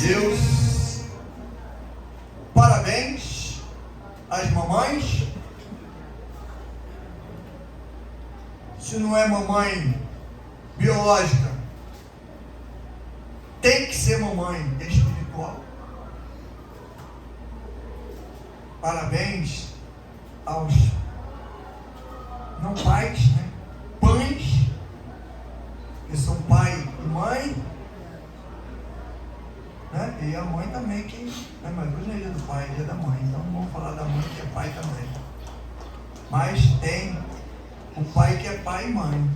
Deus. Parabéns às mamães. Se não é mamãe biológica, tem que ser mamãe espiritual. Parabéns aos não pais, né? Pães, que são pai e mãe, né? E a mãe também, que, né? Mas hoje não é dia do pai, é dia da mãe, então não vamos falar da mãe que é pai também. Mas tem o pai que é pai e mãe.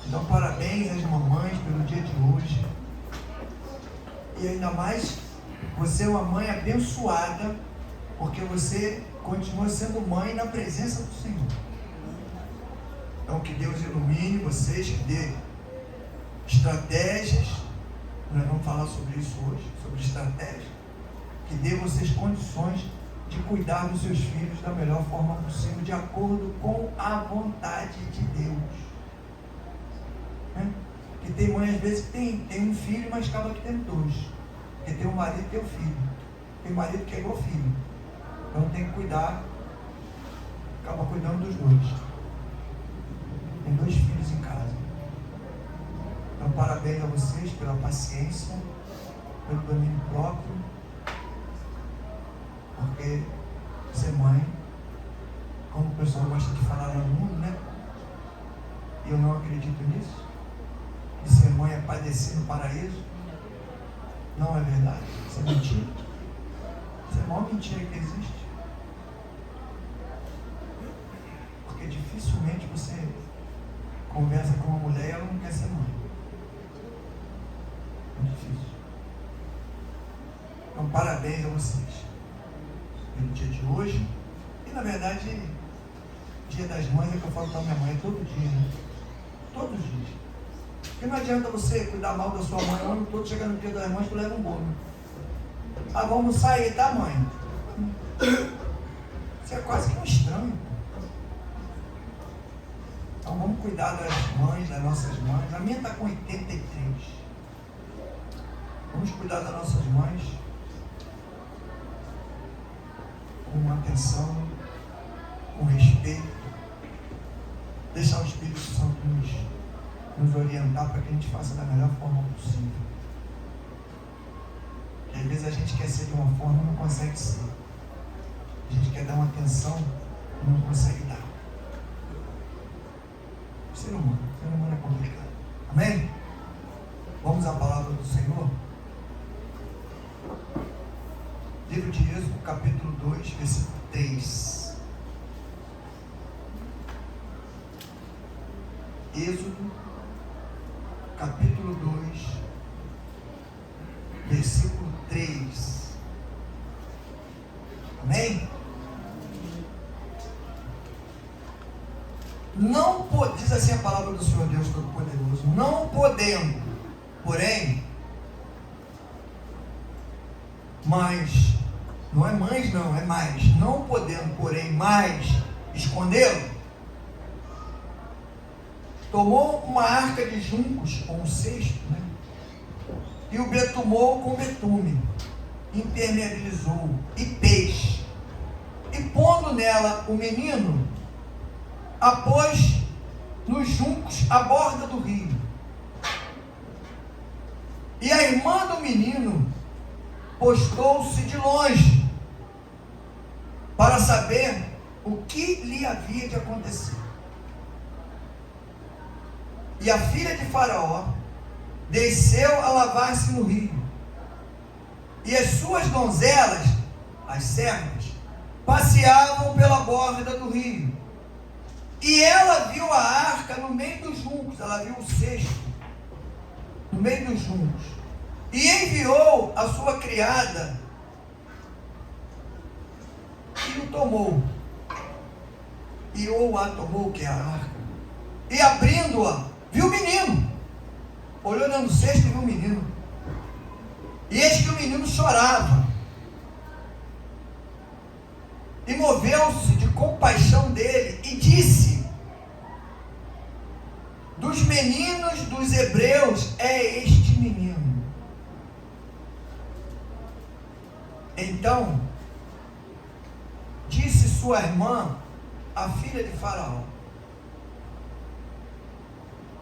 Então parabéns às mamães pelo dia de hoje. E ainda mais, você é uma mãe abençoada, porque você continua sendo mãe na presença do Senhor. Então que Deus ilumine vocês, que dê estratégias. Nós vamos falar sobre isso hoje, sobre estratégia. Que dê vocês condições de cuidar dos seus filhos da melhor forma possível, de acordo com a vontade de Deus. Né? Que tem mãe às vezes que tem um filho, mas acaba que tem dois. Porque tem um marido e tem um filho. Tem marido que é igual filho. Então tem que cuidar, acaba cuidando dos dois. Tem 2 filhos em casa. Então parabéns a vocês pela paciência, pelo domínio próprio, porque ser mãe, como o pessoal gosta de falar no mundo, né? E eu não acredito nisso. Que ser mãe é padecer no paraíso. Não é verdade. Isso é mentira. Isso é a maior mentira que existe. Porque dificilmente você conversa com uma mulher e ela não quer ser mãe. É difícil. Então parabéns a vocês pelo dia de hoje. E na verdade, dia das mães é que eu falo para minha mãe todo dia, né? Todos os dias. Porque não adianta você cuidar mal da sua mãe o ano todo, chegar no dia das mães, tu leva um bolo. Ah, vamos sair, tá, mãe? Isso é quase que um estranho. Então vamos cuidar das mães, das nossas mães. A minha está com 83. Vamos cuidar das nossas mães com atenção, com respeito. Deixar o Espírito Santo nos orientar para que a gente faça da melhor forma possível. Porque às vezes a gente quer ser de uma forma e não consegue ser. A gente quer dar uma atenção e não consegue dar. Ser humano é complicado. Amém? Vamos à palavra do Senhor? Livro de Êxodo, capítulo 2, versículo 3. Êxodo, capítulo 2, versículo 3. Amém? Não pode, diz assim a palavra do Senhor Deus Todo-Poderoso, não podendo, porém, mas, não é mais não, é mais, não podendo, porém, mais escondê-lo, tomou uma arca de juncos, ou um cesto, né? E o betumou com betume, impermeabilizou e peixe, e pondo nela o menino, a pôs nos juncos à borda do rio. E a irmã do menino postou-se de longe para saber o que lhe havia de acontecer. E a filha de Faraó desceu a lavar-se no rio. E as suas donzelas, as servas, passeavam pela borda do rio. E ela viu a arca no meio dos juncos, ela viu o cesto no meio dos juncos. E enviou a sua criada e o tomou. E ou a tomou, que é a arca. E abrindo-a, viu o menino. Olhou dentro do cesto e viu o menino. E eis que o menino chorava. E moveu-se de compaixão dele e disse: dos meninos dos hebreus é este menino. Então, disse sua irmã, a filha de Faraó: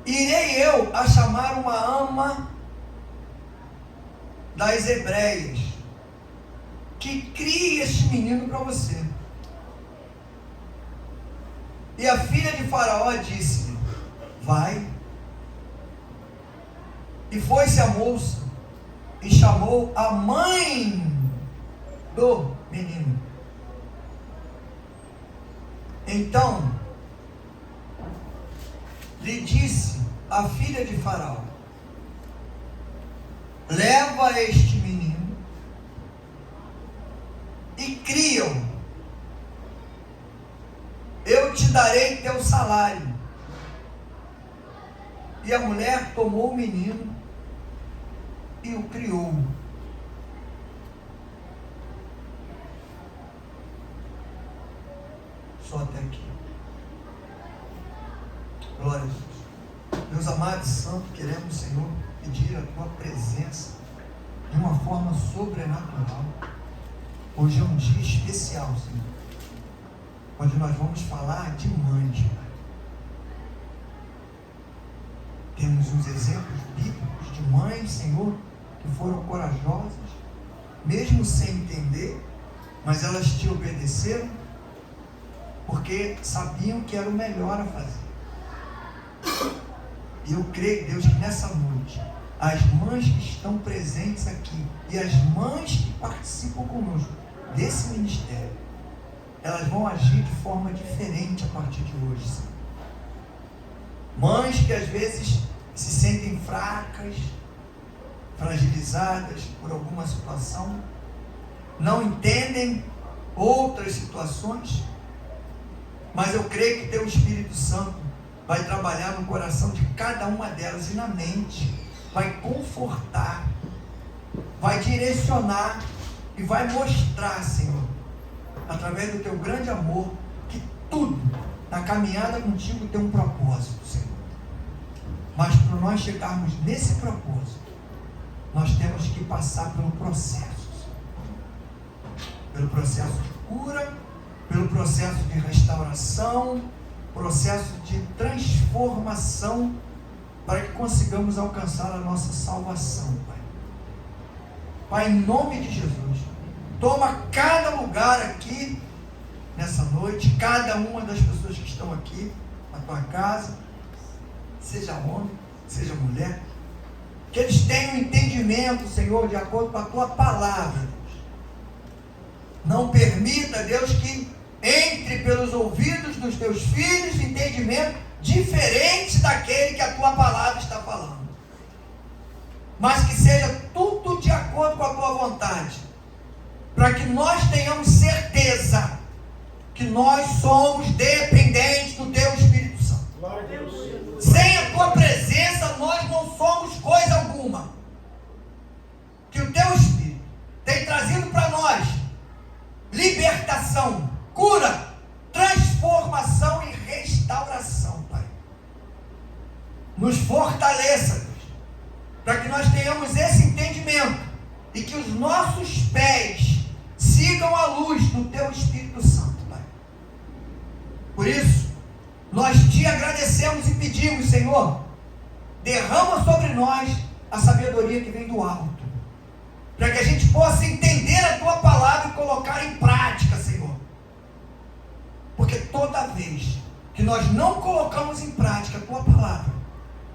irei eu a chamar uma ama das hebreias, que crie este menino para você. E a filha de Faraó disse: vai. E foi-se a moça e chamou a mãe do menino. Então lhe disse a filha de Faraó: leva este menino e cria-o, eu te darei teu salário. E a mulher tomou o menino e o criou. Só até aqui. Glória a Deus. Meus amados santos, queremos, Senhor, pedir a tua presença de uma forma sobrenatural. Hoje é um dia especial, Senhor, onde nós vamos falar de mães, Pai. Temos uns exemplos bíblicos de mães, Senhor, que foram corajosas, mesmo sem entender, mas elas te obedeceram, porque sabiam que era o melhor a fazer. E eu creio, Deus, que nessa noite, as mães que estão presentes aqui, e as mães que participam conosco desse ministério, elas vão agir de forma diferente a partir de hoje, Senhor. Mães que às vezes se sentem fracas, fragilizadas por alguma situação, não entendem outras situações, mas eu creio que teu Espírito Santo vai trabalhar no coração de cada uma delas e na mente, vai confortar, vai direcionar e vai mostrar, Senhor, através do teu grande amor, que tudo na caminhada contigo tem um propósito, Senhor. Mas para nós chegarmos nesse propósito, nós temos que passar pelo processo, pelo processo de cura, pelo processo de restauração, processo de transformação, para que consigamos alcançar a nossa salvação, Pai. Pai, em nome de Jesus, toma cada lugar aqui, nessa noite, cada uma das pessoas que estão aqui, na tua casa, seja homem, seja mulher, que eles tenham entendimento, Senhor, de acordo com a tua palavra, Deus. Não permita, Deus, que entre pelos ouvidos dos teus filhos entendimento diferente daquele que a tua palavra está falando, mas que seja tudo de acordo com a tua vontade, para que nós tenhamos certeza que nós somos dependentes do teu Espírito Santo. Glória a Deus. Sem a tua presença nós não somos coisa alguma. Que o teu Espírito tem trazido para nós libertação, cura, transformação e restauração, Pai. Nos fortaleça, Deus, para que nós tenhamos esse entendimento e que os nossos pés sigam a luz do teu Espírito Santo, Pai. Por isso, nós te agradecemos e pedimos, Senhor, derrama sobre nós a sabedoria que vem do alto, para que a gente possa entender a tua palavra e colocar em prática, Senhor. Porque toda vez que nós não colocamos em prática a tua palavra,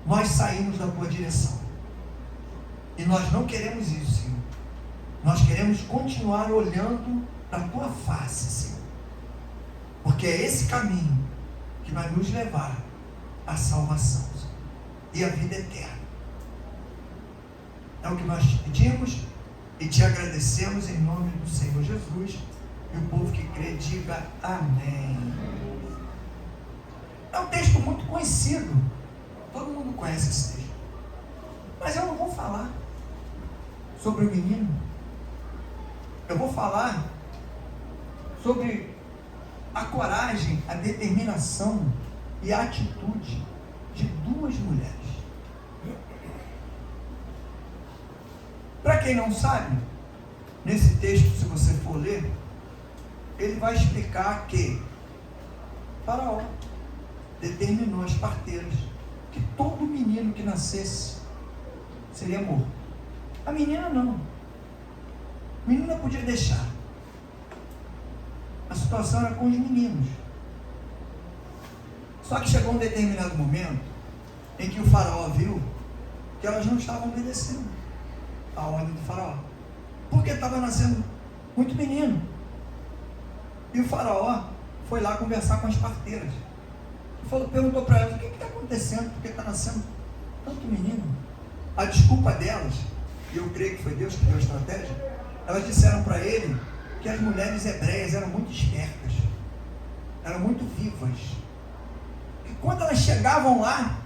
nós saímos da tua direção. E nós não queremos isso, Senhor. Nós queremos continuar olhando para a tua face, Senhor. Porque é esse caminho que vai nos levar à salvação, Senhor, e à vida eterna. É o que nós te pedimos e te agradecemos em nome do Senhor Jesus. E o povo que crê, diga amém. É um texto muito conhecido. Todo mundo conhece esse texto. Mas eu não vou falar sobre o menino. Eu vou falar sobre a coragem, a determinação e a atitude de duas mulheres. Para quem não sabe, nesse texto, se você for ler, ele vai explicar que Faraó determinou as parteiras que todo menino que nascesse seria morto. A menina não. A menina podia deixar. A situação era com os meninos. Só que chegou um determinado momento em que o faraó viu que elas não estavam obedecendo a ordem do faraó, porque estava nascendo muito menino. E o faraó foi lá conversar com as parteiras. Perguntou para elas: o que está acontecendo? Por que está nascendo tanto menino? A desculpa delas, e eu creio que foi Deus que deu a estratégia, elas disseram para ele que as mulheres hebreias eram muito espertas, eram muito vivas, e quando elas chegavam lá,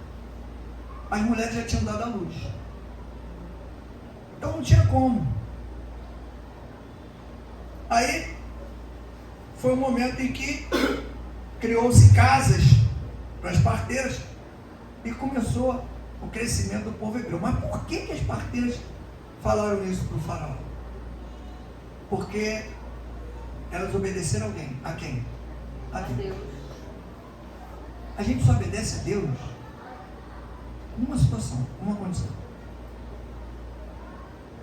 as mulheres já tinham dado à luz. Então não tinha como. Aí foi um momento em que criou-se casas para as parteiras e começou o crescimento do povo hebreu. Mas por que as parteiras falaram isso para o faraó? Porque elas obedeceram alguém. A quem? A Deus. A gente só obedece a Deus numa situação, numa condição.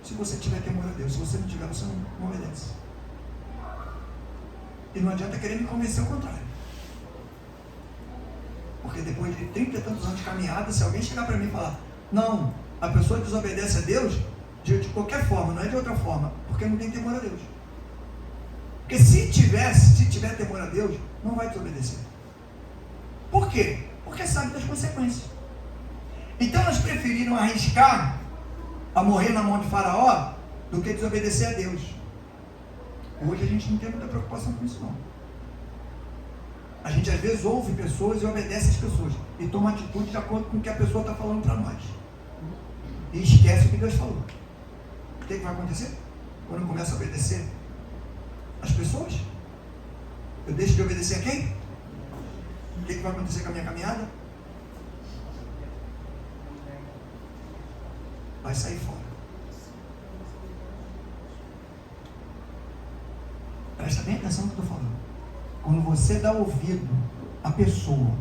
Se você tiver temor a Deus, se você não tiver, você não obedece. E não adianta querer me convencer ao contrário. Porque depois de 30 e tantos anos de caminhada, se alguém chegar para mim e falar: não, a pessoa desobedece a Deus de qualquer forma, não é de outra forma, porque não tem temor a Deus. Porque se tiver temor a Deus, não vai desobedecer. Por quê? Porque sabe das consequências. Então elas preferiram arriscar a morrer na mão de Faraó do que desobedecer a Deus. Hoje a gente não tem muita preocupação com isso não. A gente às vezes ouve pessoas e obedece as pessoas e toma atitude de acordo com o que a pessoa está falando para nós, e esquece o que Deus falou. O que vai acontecer quando eu começo a obedecer as pessoas? Eu deixo de obedecer a quem? O que vai acontecer com a minha caminhada? Vai sair fora. Presta bem atenção no que eu estou falando. Quando você dá ouvido à pessoa,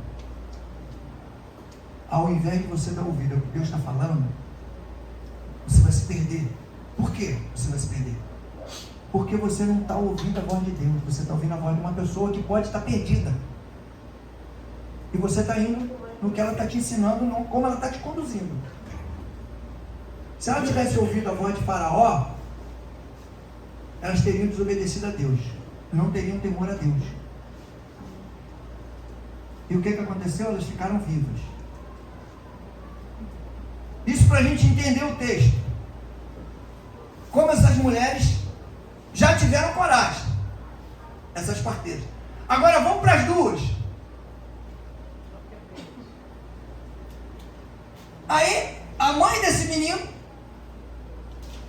ao invés de você dar ouvido ao que Deus está falando, você vai se perder. Por que você vai se perder? Porque você não está ouvindo a voz de Deus, você está ouvindo a voz de uma pessoa que pode estar perdida. E você está indo no que ela está te ensinando, não como ela está te conduzindo. Se ela tivesse ouvido a voz de Faraó, elas teriam desobedecido a Deus, não teriam temor a Deus. E o que aconteceu? Elas ficaram vivas. Isso para a gente entender o texto. Como essas mulheres já tiveram coragem, essas parteiras. Agora vamos para as duas. Aí a mãe desse menino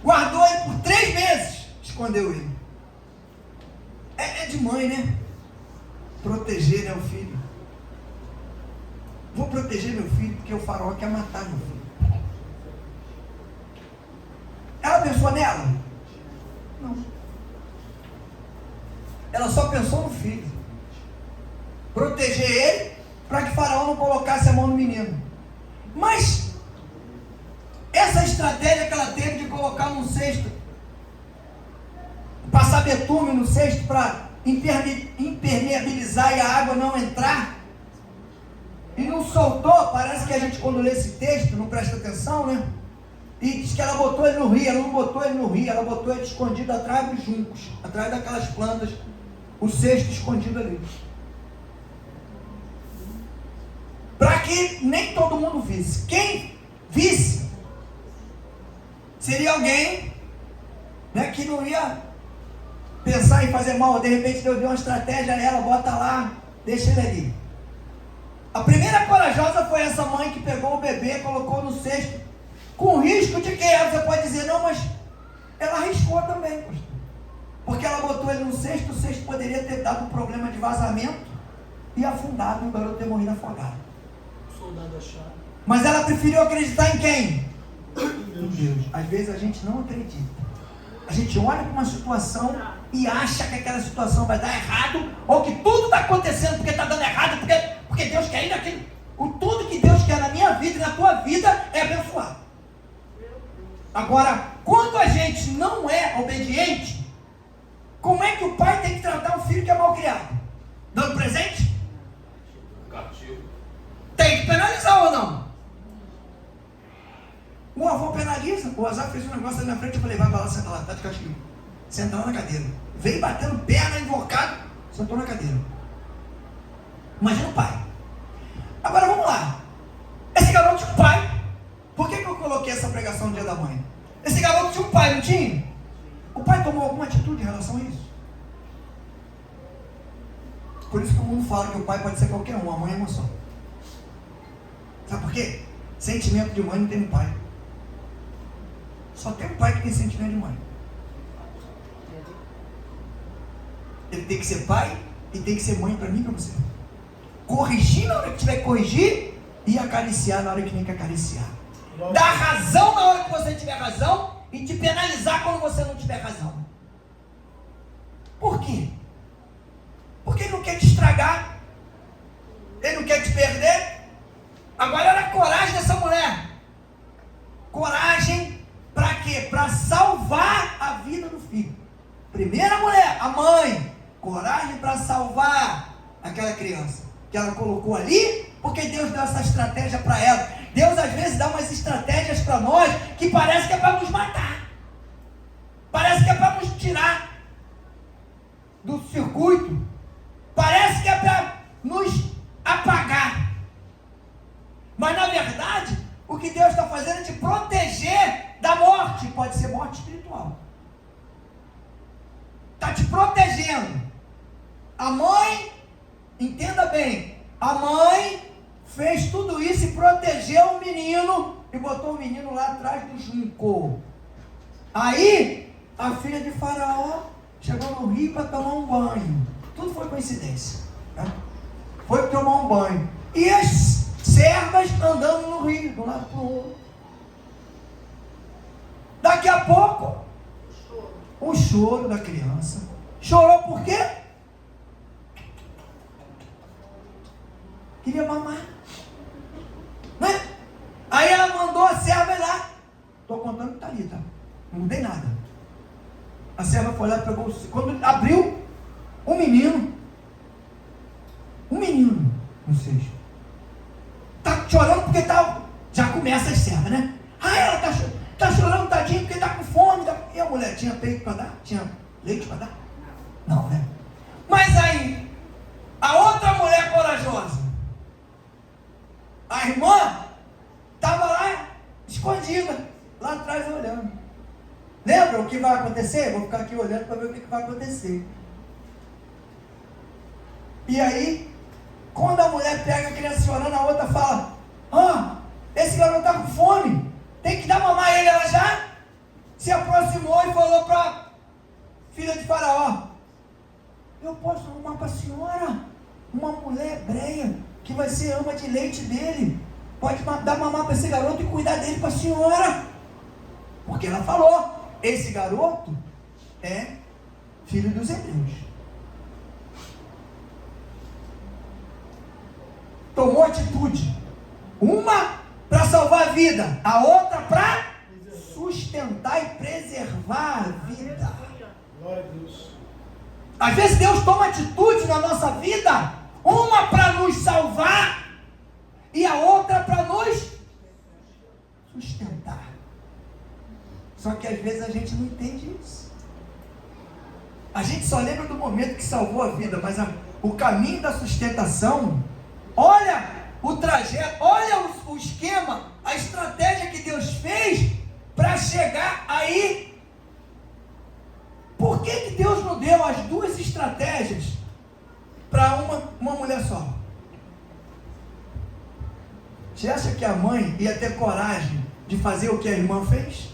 guardou ele por 3 meses, escondeu ele. É de mãe, né? Proteger, né, o filho. Vou proteger meu filho porque o faraó quer matar meu filho. Ela pensou nela? Não. Ela só pensou no filho. Proteger ele para que o faraó não colocasse a mão no menino. Mas essa estratégia que ela teve de colocar num cesto, passar betume no cesto para impermeabilizar e a água não entrar, e não soltou, parece que a gente quando lê esse texto não presta atenção, né? E diz que ela botou ele no rio. Ela não botou ele no rio, ela botou ele escondido atrás dos juncos, atrás daquelas plantas, o cesto escondido ali, para que nem todo mundo visse. Quem visse seria alguém, né, que não ia pensar em fazer mal. De repente Deus deu uma estratégia a ela: bota lá, deixa ele ali. A primeira corajosa foi essa mãe que pegou o bebê, colocou no cesto, com risco de que você pode dizer: não, mas ela arriscou também, pastor, porque ela botou ele no cesto. O cesto poderia ter dado um problema de vazamento e afundado, e o garoto ter morrido afogado. Soldado achado. Mas ela preferiu acreditar em quem? Em Deus. Às vezes a gente não acredita. A gente olha para uma situação e acha que aquela situação vai dar errado, ou que tudo está acontecendo porque está dando errado, porque Deus quer ir naquilo. Tudo que Deus quer na minha vida e na tua vida é abençoar. Agora, quando a gente não é obediente, como é que o pai tem que tratar um filho que é mal criado? Dando presente? Tem que penalizar ou não? O avô penaliza. O Azar fez um negócio ali na frente, eu falei, vai lá, senta lá, tá de castigo. Senta lá na cadeira. Veio batendo perna, invocado, sentou na cadeira. Imagina o pai. Agora vamos lá. Esse garoto tinha um pai. Por que eu coloquei essa pregação no dia da mãe? Esse garoto tinha um pai, não tinha? O pai tomou alguma atitude em relação a isso? Por isso que o mundo fala que o pai pode ser qualquer um, a mãe é uma só. Sabe por quê? Sentimento de mãe não tem um pai. Só tem um pai que tem sentimento de mãe. Ele tem que ser pai e tem que ser mãe para mim e para você. Corrigir na hora que tiver que corrigir e acariciar na hora que tem que acariciar. Dar razão na hora que você tiver razão e te penalizar quando você não tiver razão. Por quê? Porque ele não quer te estragar. Ele não quer te perder. Agora olha a coragem dessa mulher. Coragem para quê? Para salvar a vida do filho. Primeira mulher, a mãe. Coragem para salvar aquela criança que ela colocou ali, porque Deus deu essa estratégia para ela. Deus às vezes dá umas estratégias para nós que parece que é para nos matar. Parece que é para nos tirar do circuito. Parece que é para nos apagar. Mas na verdade, o que Deus está fazendo é te proteger da morte. Pode ser morte espiritual. Está te protegendo. A mãe, entenda bem, a mãe fez tudo isso e protegeu o menino e botou o menino lá atrás do junco. Aí, a filha de Faraó chegou no rio para tomar um banho. Tudo foi coincidência, né? Foi tomar um banho. E as servas andando no rio, de um lado para o outro. Daqui a pouco, o choro da criança. Chorou por quê? Queria mamar, né? Aí ela mandou a serva ir lá. Estou contando que está ali, tá? Não mudei nada. A serva foi lá e pegou. Quando abriu, um menino, não sei, está chorando porque tá, já começa as servas, né? Ah, ela tá chorando, tadinho, porque está com fome. E a mulher tinha peito para dar? Tinha leite para dar? Não, né? Mas aí, a outra mulher corajosa, a irmã, estava lá, escondida, lá atrás olhando. Lembra o que vai acontecer? Vou ficar aqui olhando para ver o que vai acontecer. E aí, quando a mulher pega a criança chorando, a outra fala, esse garoto está com fome, tem que dar mamar a ele. Ela já se aproximou e falou para a filha de Faraó, eu posso arrumar para a senhora uma mulher hebreia que vai ser ama de leite dele, pode dar mamar para esse garoto e cuidar dele para a senhora. Porque ela falou, esse garoto é filho dos hebreus. Tomou atitude, uma para salvar a vida, a outra para sustentar e preservar a vida. Glória a Deus. Às vezes Deus toma atitude na nossa vida, uma para nos salvar e a outra para nos sustentar. Só que às vezes a gente não entende isso. A gente só lembra do momento que salvou a vida, mas o caminho da sustentação, olha o trajeto, olha o esquema, a estratégia que Deus fez para chegar aí. Por que Deus não deu as duas estratégias para uma mulher só? Você acha que a mãe ia ter coragem de fazer o que a irmã fez?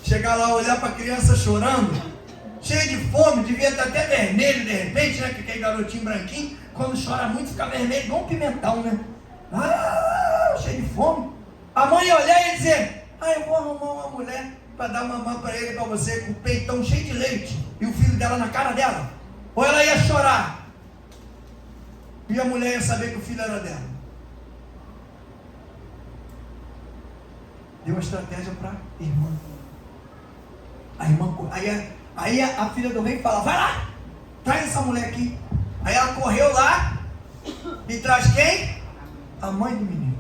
Chegar lá, olhar para a criança chorando, cheia de fome, devia estar até vermelho de repente, né? Que aquele garotinho branquinho, quando chora muito, fica vermelho, igual um pimentão, né? Cheio de fome. A mãe ia olhar e ia dizer, eu vou arrumar uma mulher para dar mamãe para ele, para você, com o peitão cheio de leite, e o filho dela na cara dela? Ou ela ia chorar? E a mulher ia saber que o filho era dela? Deu uma estratégia para a irmã. A irmã, aí a filha do rei fala, vai lá, traz essa mulher aqui. Aí ela correu lá e traz quem? A mãe do menino.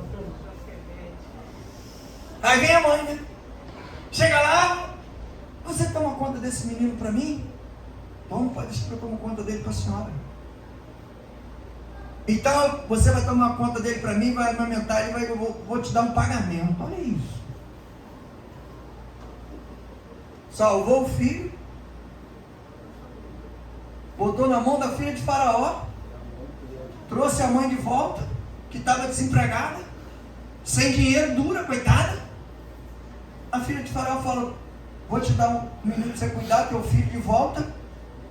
Aí vem a mãe, né? Chega lá, você toma conta desse menino para mim? Toma, pode deixar que eu tomo conta dele para a senhora. Então, você vai tomar conta dele para mim, vai amamentar ele, eu vou te dar um pagamento. Olha isso. Salvou o filho, botou na mão da filha de Faraó, trouxe a mãe de volta, que estava desempregada, sem dinheiro, dura, coitada. A filha de Faraó falou, vou te dar um menino para você cuidar, teu filho de volta,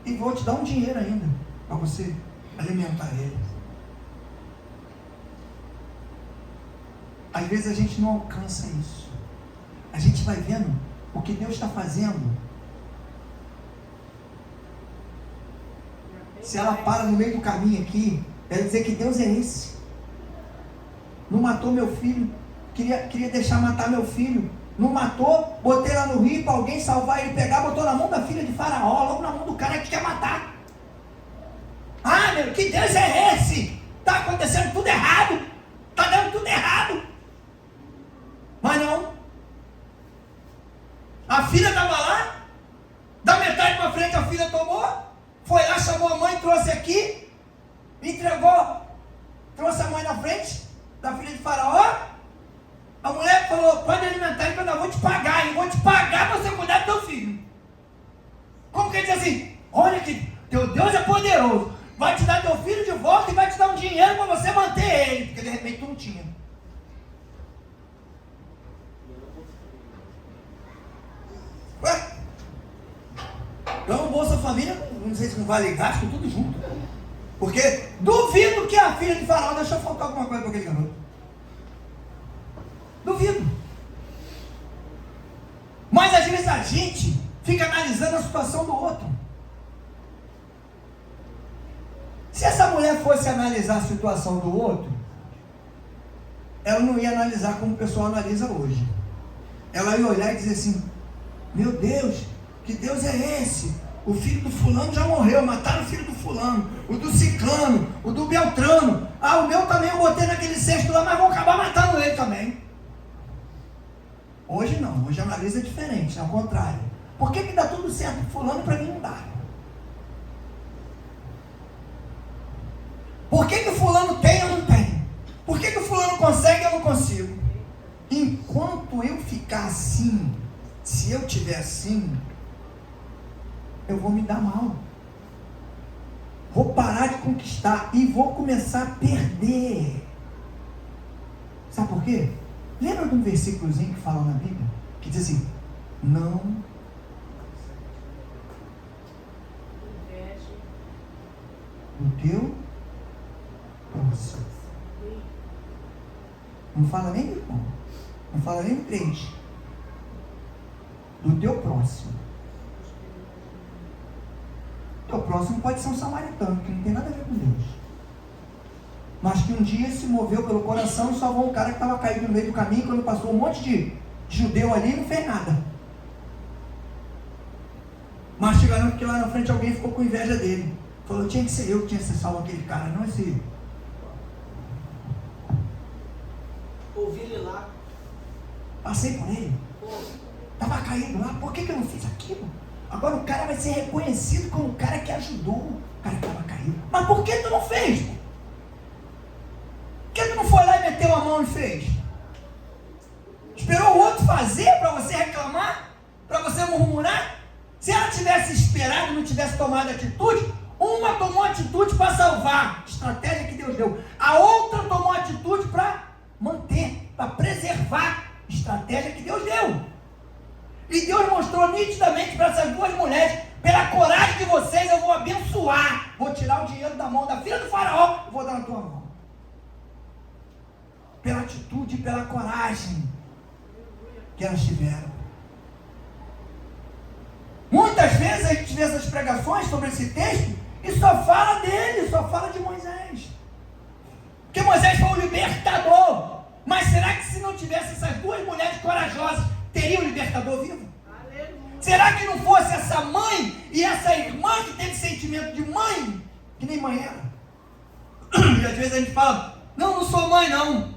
e vou te dar um dinheiro ainda, para você alimentar ele. Às vezes a gente não alcança isso. A gente vai vendo o que Deus está fazendo. Se ela para no meio do caminho aqui, quer dizer que Deus é esse. Não matou meu filho, queria deixar matar meu filho. Não matou, botei lá no rio para alguém salvar ele, pegar, botou na mão da filha de Faraó, logo na mão do cara que quer matar. Ah, meu, que Deus é esse? Está acontecendo tudo errado, está dando tudo errado. Mas não. A filha estava lá, da metade para frente a filha tomou, foi lá, chamou a mãe, trouxe aqui, entregou, trouxe a mãe na frente da filha de Faraó. A mulher falou, pode alimentar ele que eu não vou te pagar, eu vou te pagar para você cuidar do teu filho. Como que ele diz assim, olha que teu Deus é poderoso, vai te dar teu filho de volta e vai te dar um dinheiro para você manter ele, porque de repente tu não tinha. Ué? Então Bolsa Família, não sei se não vale gasto, tudo junto. Porque duvido que a filha de Faraó deixou faltar alguma coisa para aquele garoto. Duvido. Mas às vezes a gente fica analisando a situação do outro. Se essa mulher fosse analisar a situação do outro, ela não ia analisar como o pessoal analisa hoje. Ela ia olhar e dizer assim, meu Deus, que Deus é esse? O filho do fulano já morreu, mataram o filho do fulano, o do ciclano, o do beltrano. Ah, o meu também eu botei naquele cesto lá, mas vão acabar matando ele também. Hoje não, hoje analisa diferente, ao contrário. Por que dá tudo certo para fulano e para mim não dá? Por que o fulano tem e eu não tenho? Por que o fulano consegue e eu não consigo? Enquanto eu ficar assim, se eu estiver assim, eu vou me dar mal. Vou parar de conquistar e vou começar a perder. Sabe por quê? Lembra de um versículozinho que fala na Bíblia? Que diz assim, não no teu próximo. Não fala nem do irmão, não fala nem do crente. Do teu próximo. O teu próximo pode ser um samaritano, que não tem nada a ver com Deus. Mas que um dia se moveu pelo coração e salvou um cara que estava caído no meio do caminho, quando passou um monte de judeu ali e não fez nada. Mas te garanto que lá na frente alguém ficou com inveja dele. Falou, tinha que ser eu que tinha que ser salvo aquele cara, não esse. Ouvi ele lá. Passei por ele. Estava caído lá, por que eu não fiz aquilo? Agora o cara vai ser reconhecido como o cara que ajudou o cara que estava caído. Mas por que tu não fez? Por que tu não foi lá e meteu a mão e fez? Esperou o outro fazer para você reclamar? Para você murmurar? Se ela tivesse esperado e não tivesse tomado atitude, uma tomou atitude para salvar, estratégia que Deus deu. A outra tomou atitude para manter, para preservar, estratégia que Deus deu. E Deus mostrou nitidamente para essas duas mulheres, pela coragem de vocês eu vou abençoar, vou tirar o dinheiro da mão da filha do faraó e vou dar na tua mão. Pela atitude e pela coragem que elas tiveram. muitas vezes a gente vê essas pregações sobre esse texto e só fala dele, só fala de Moisés. Porque Moisés foi o libertador. Mas será que se não tivesse essas duas mulheres corajosas, teria o libertador vivo? Aleluia. Será que não fosse essa mãe e essa irmã que teve sentimento de mãe, que nem mãe era? E às vezes a gente fala, não sou mãe não.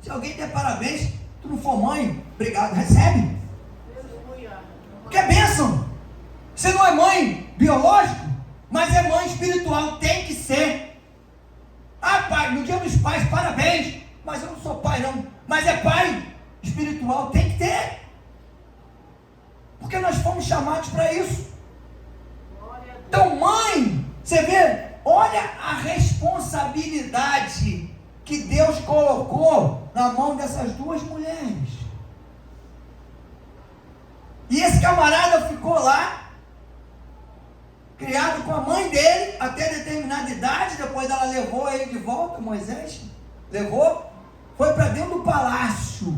Se alguém der parabéns, tu não for mãe, obrigado, recebe. Aleluia. Porque é bênção. Você não é mãe biológico, mas é mãe espiritual, tem que ser. Ah, pai, no dia dos pais, parabéns. Mas eu não sou pai não, mas é pai espiritual, tem que ter. Porque nós fomos chamados para isso. Glória a Deus. Então, mãe, você vê, olha a responsabilidade que Deus colocou na mão dessas duas mulheres. E esse camarada ficou lá, criado com a mãe dele, até determinada idade. Depois ela levou ele de volta, Moisés levou, foi para dentro do palácio.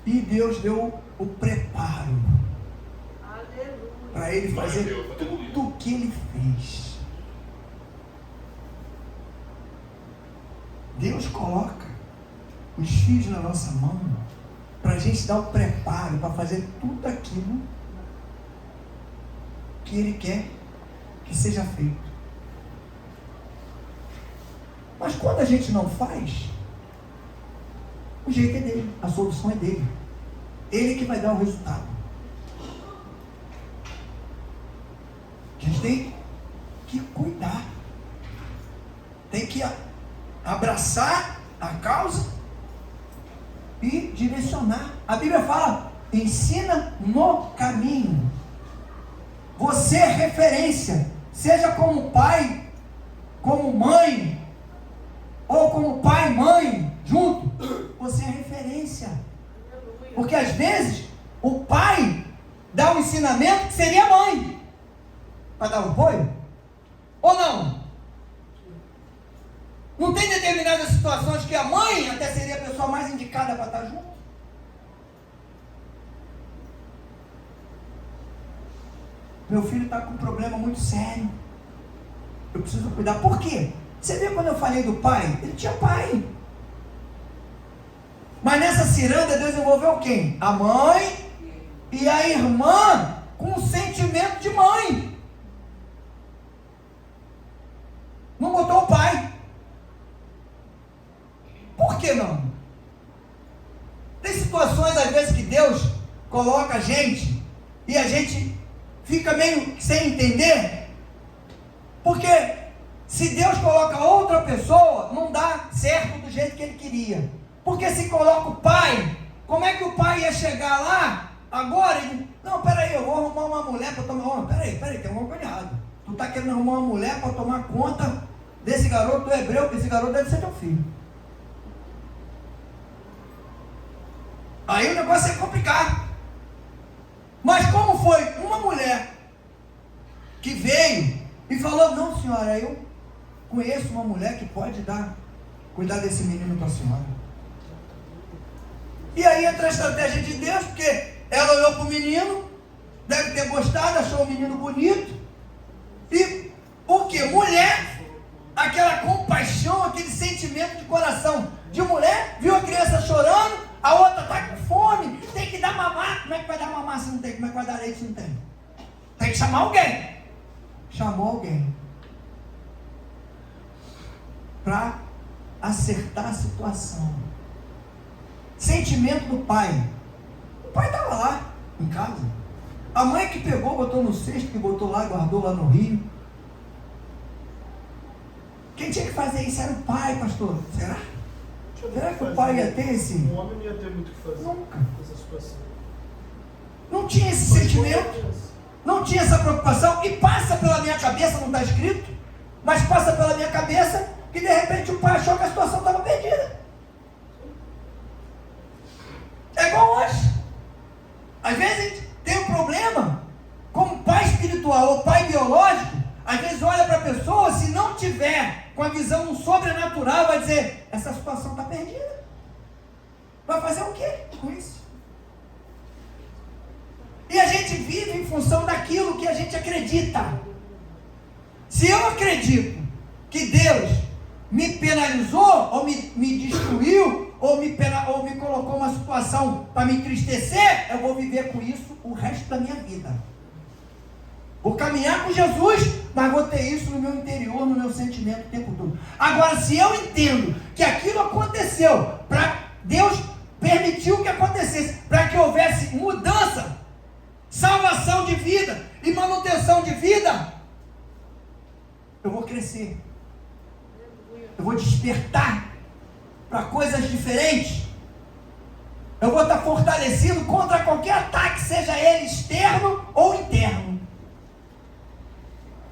E Deus deu o preparo Aleluia. para ele fazer tudo o que ele fez. Deus coloca os filhos na nossa mão para a gente dar o preparo para fazer tudo aquilo que Ele quer que seja feito. Mas quando a gente não faz, o jeito é dele, a solução é dele. Ele que vai dar o resultado. A gente tem que cuidar, tem que abraçar a causa e direcionar. A Bíblia fala, ensina no caminho. Você é referência, seja como pai, como mãe, ou como pai e mãe, junto, você é referência. Porque às vezes, o pai dá um ensinamento que seria a mãe, para dar um apoio, ou não? Não tem determinadas situações que a mãe até seria a pessoa mais indicada para estar junto? Meu filho está com um problema muito sério. Eu preciso cuidar. Por quê? Você viu quando eu falei do pai? Ele tinha pai. Mas nessa ciranda Deus envolveu quem? A mãe e a irmã com um sentimento de mãe. Não botou o pai. Por que não? Tem situações às vezes que Deus coloca a gente e a gente fica meio sem entender, porque se Deus coloca outra pessoa, não dá certo do jeito que Ele queria. Porque se coloca o pai, como é que o pai ia chegar lá agora? Não, peraí, eu vou arrumar uma mulher para tomar. Oh, peraí, tem alguma coisa errada. Tu está querendo arrumar uma mulher para tomar conta desse garoto do hebreu, que esse garoto deve ser teu filho. Aí o negócio é complicado. Mas como foi uma mulher que veio e falou, não senhora, eu conheço uma mulher que pode cuidar desse menino para a senhora. E aí entra a estratégia de Deus, porque ela olhou para o menino, deve ter gostado, achou o menino bonito. E o que? Mulher, aquela compaixão, aquele sentimento de coração de mulher, viu a criança chorando, a outra está com fome, tem que dar mamar. Como é que vai dar mamar se não tem? Como é que vai dar leite se não tem? Tem que chamar alguém. Chamou alguém para acertar a situação. Sentimento do pai. O pai estava lá em casa. A mãe que pegou, botou no cesto, que botou lá, guardou lá no rio. Quem tinha que fazer isso era o pai, pastor. Será? Será que o pai ia ter esse? Um homem não ia ter muito o que fazer. Nunca. Nessa situação. Não tinha esse sentimento, não tinha essa preocupação. E passa pela minha cabeça, não está escrito, mas passa pela minha cabeça que de repente o pai achou que a situação estava perdida. É igual hoje. Às vezes a gente tem um problema, como pai espiritual ou pai biológico, às vezes olha para a pessoa, se não tiver com a visão sobrenatural, vai dizer, essa situação está perdida. Vai fazer o quê com isso? E a gente vive em função daquilo que a gente acredita. Se eu acredito que Deus me penalizou, ou me destruiu, ou me colocou uma situação para me entristecer, eu vou viver com isso o resto da minha vida. Vou caminhar com Jesus, mas vou ter isso no meu interior, no meu sentimento o tempo todo. Agora, se eu entendo que aquilo aconteceu, Deus permitiu que acontecesse, para que houvesse mudança, salvação de vida e manutenção de vida, eu vou crescer. Eu vou despertar para coisas diferentes. Eu vou estar fortalecido contra qualquer ataque, seja ele externo ou interno.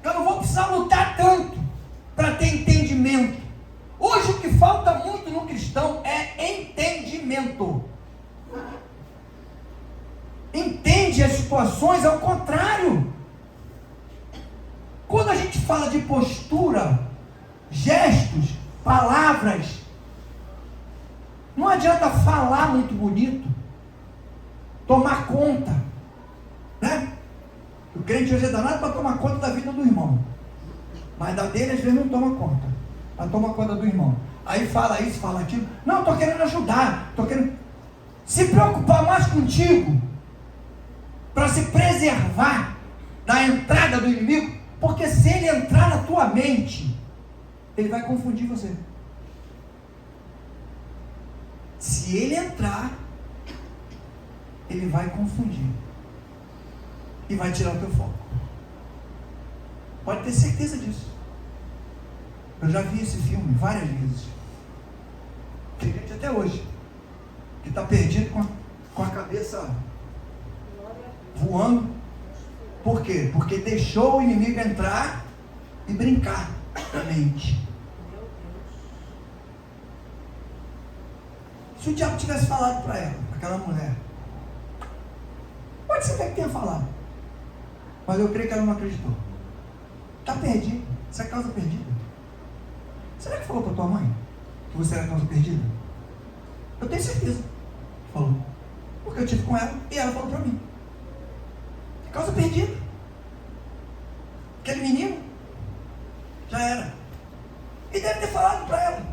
Eu não vou precisar lutar tanto para ter entendimento. Hoje o que falta muito no cristão é entendimento. Entende as situações ao contrário. Quando a gente fala de postura, gestos, palavras, não adianta falar muito bonito, tomar conta, né? O crente hoje é danado para tomar conta da vida do irmão, mas da dele às vezes não toma conta, mas toma conta do irmão. Aí fala isso, fala aquilo. Não, estou querendo ajudar, estou querendo se preocupar mais contigo, para se preservar da entrada do inimigo, porque se ele entrar na tua mente, ele vai confundir você. Se ele entrar, ele vai confundir e vai tirar o teu foco. Pode ter certeza disso. Eu já vi esse filme várias vezes. Tem gente até hoje que está perdido com a cabeça voando. Por quê? Porque deixou o inimigo entrar e brincar na mente. Se o diabo tivesse falado para ela, para aquela mulher, pode ser até que tenha falado, mas eu creio que ela não acreditou. Está perdido. Você é causa perdida. Será que falou para tua mãe que você era causa perdida? Eu tenho certeza que falou, porque eu estive com ela e ela falou para mim. Causa perdida. Aquele menino já era. E deve ter falado para ela,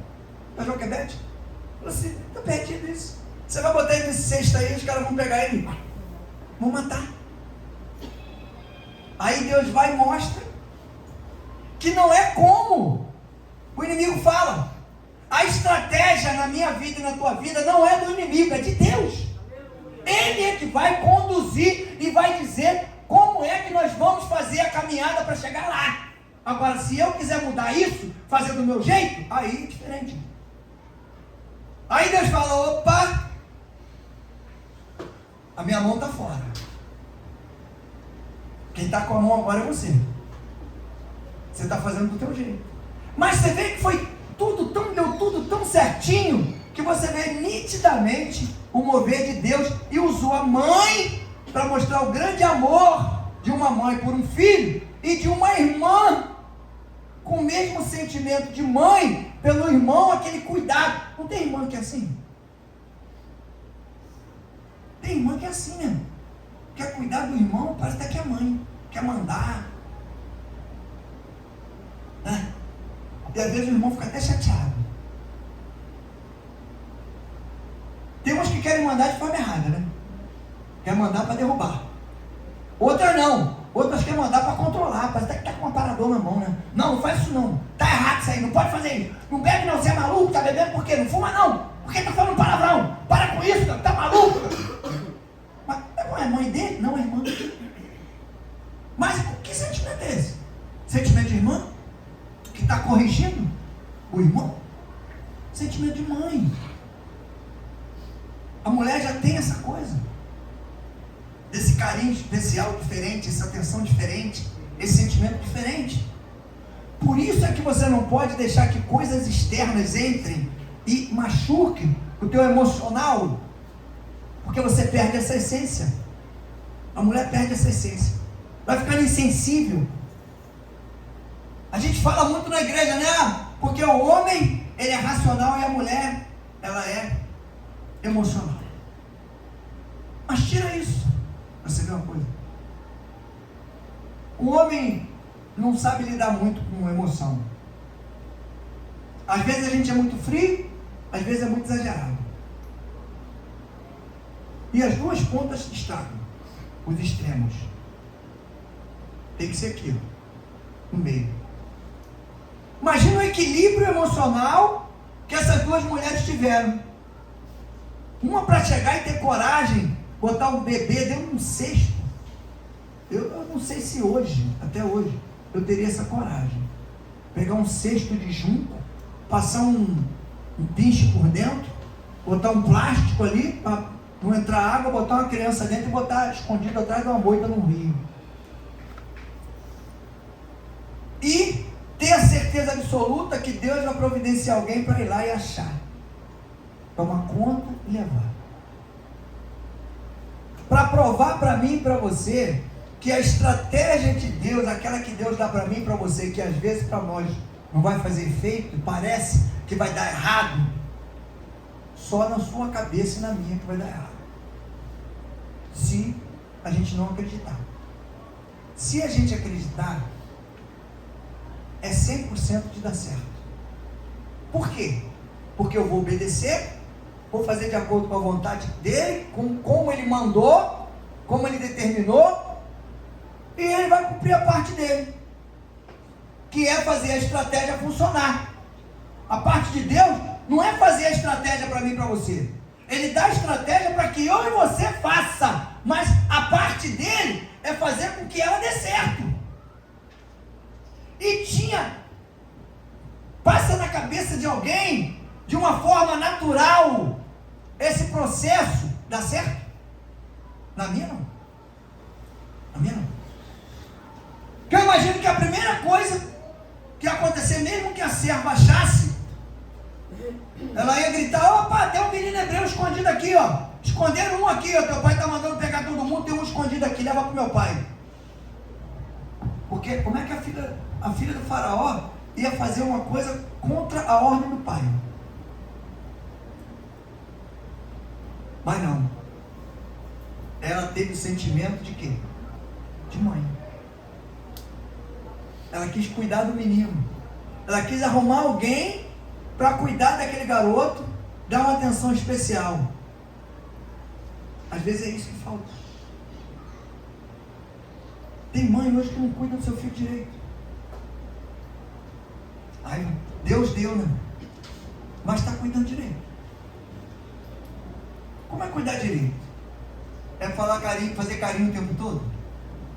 para Joquebede. Falou assim, está perdido isso. Você vai botar ele nesse cesto aí, os caras vão pegar ele, vão matar. Aí Deus vai e mostra que não é como o inimigo fala. A estratégia na minha vida e na tua vida não é do inimigo, é de Deus. Ele é que vai conduzir e vai dizer como é que nós vamos fazer a caminhada para chegar lá. Agora, se eu quiser mudar isso, fazer do meu jeito, aí é diferente. Aí Deus fala, opa, a minha mão está fora. Quem está com a mão agora é você. Você está fazendo do teu jeito. Mas você vê que foi deu tudo tão certinho, que você vê nitidamente o mover de Deus, e usou a mãe para mostrar o grande amor de uma mãe por um filho, e de uma irmã com o mesmo sentimento de mãe pelo irmão, aquele cuidado. Não tem irmã que é assim? Tem irmã que é assim mesmo. Quer cuidar do irmão, parece até que é mãe. Quer mandar. Né? E às vezes o irmão fica até chateado. Tem uns que querem mandar de forma errada, né? Quer mandar para derrubar. Outras não. Outras querem mandar para controlar. Parece até que está com um aparador na mão, né? Não, não faz isso não. Está errado isso aí, não pode fazer isso. Não bebe não, você é maluco, está bebendo por quê? Não fuma não. Por que está falando palavrão? Para com isso, está maluco? Mas não é mãe dele? Não é irmã. Mas que sentimento é esse? Sentimento de irmã? Que está corrigindo o irmão? Sentimento de mãe. A mulher já tem essa coisa, esse carinho especial diferente, essa atenção diferente, esse sentimento diferente. Por isso é que você não pode deixar que coisas externas entrem e machuquem o teu emocional, porque você perde essa essência. A mulher perde essa essência, vai ficando insensível. A gente fala muito na igreja, né? Porque o homem, ele é racional, e a mulher, ela é emocional. Mas tira isso. Você vê uma coisa? O homem não sabe lidar muito com emoção. Às vezes a gente é muito frio, às vezes é muito exagerado. E as duas pontas estragam, os extremos. Tem que ser aqui, ó, no meio. Imagina o equilíbrio emocional que essas duas mulheres tiveram. Uma para chegar e ter coragem, botar um bebê dentro de um cesto. Eu não sei se hoje, até hoje, eu teria essa coragem. Pegar um cesto de junco, passar um pinche por dentro, botar um plástico ali, para não entrar água, botar uma criança dentro e botar escondido atrás de uma moita no rio. E ter a certeza absoluta que Deus vai providenciar alguém para ir lá e achar. Tomar conta e levar. Para provar para mim e para você que a estratégia de Deus, aquela que Deus dá para mim e para você, que às vezes para nós não vai fazer efeito, parece que vai dar errado, só na sua cabeça e na minha que vai dar errado. Se a gente não acreditar. Se a gente acreditar, é 100% de dar certo. Por quê? Porque eu vou obedecer, vou fazer de acordo com a vontade dele, como ele mandou, como ele determinou, e ele vai cumprir a parte dele, que é fazer a estratégia funcionar. A parte de Deus não é fazer a estratégia para mim e para você. Ele dá a estratégia para que eu e você faça, mas a parte dele é fazer com que ela dê certo. E passa na cabeça de alguém, de uma forma natural, esse processo dá certo? Na minha não. Na minha não. Porque eu imagino que a primeira coisa que ia acontecer, mesmo que a serva achasse, ela ia gritar: opa, tem um menino hebreu escondido aqui, ó. Esconderam um aqui, ó. Teu pai está mandando pegar todo mundo, tem um escondido aqui, leva para o meu pai. Porque como é que a filha do faraó ia fazer uma coisa contra a ordem do pai? Mas não. Ela teve o sentimento de quê? De mãe. Ela quis cuidar do menino. Ela quis arrumar alguém para cuidar daquele garoto, dar uma atenção especial. Às vezes é isso que falta. Tem mãe hoje que não cuida do seu filho direito. Ai, Deus deu, né? Mas está cuidando direito. Como é cuidar direito? É falar carinho, fazer carinho o tempo todo?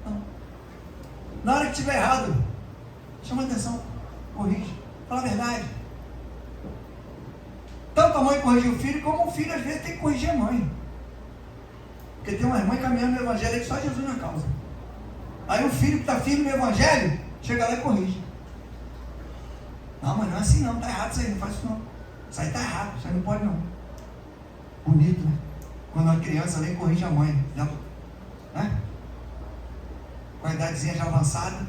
Não. Na hora que estiver errado, chama atenção, corrige, fala a verdade. Tanto a mãe corrige o filho, como o filho às vezes tem que corrigir a mãe. Porque tem uma mãe caminhando no evangelho que só Jesus na causa. Aí o filho que está firme no evangelho, chega lá e corrige. Não, mas não é assim não, está errado isso aí, não faz isso não. Isso aí está errado, isso aí não pode não. Bonito, né? Quando uma criança nem corrige a mãe, já, né? Com a idadezinha já avançada,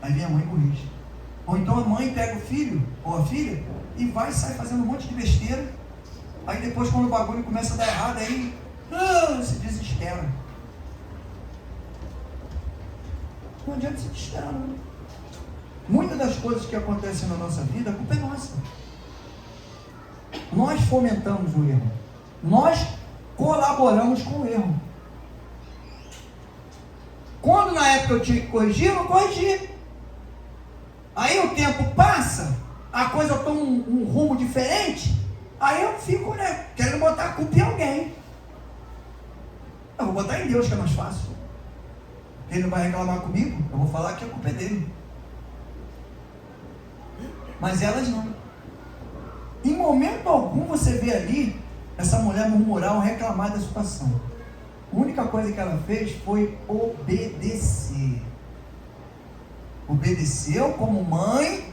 aí vem a mãe e corrige. Ou então a mãe pega o filho, ou a filha, e vai e sai fazendo um monte de besteira. Aí depois, quando o bagulho começa a dar errado, aí se desespera. Não adianta se desesperar, não. Muitas das coisas que acontecem na nossa vida, a culpa é nossa. Nós fomentamos o erro. Nós colaboramos com o erro. Quando na época eu tinha que corrigir, eu não corrigi. Aí o tempo passa, a coisa toma um rumo diferente, aí eu fico, né, querendo botar a culpa em alguém. Eu vou botar em Deus, que é mais fácil. Ele não vai reclamar comigo, eu vou falar que a culpa é dele. Mas elas não. Em momento algum você vê ali essa mulher murmurar ou reclamar da situação. A única coisa que ela fez foi obedecer. Obedeceu como mãe,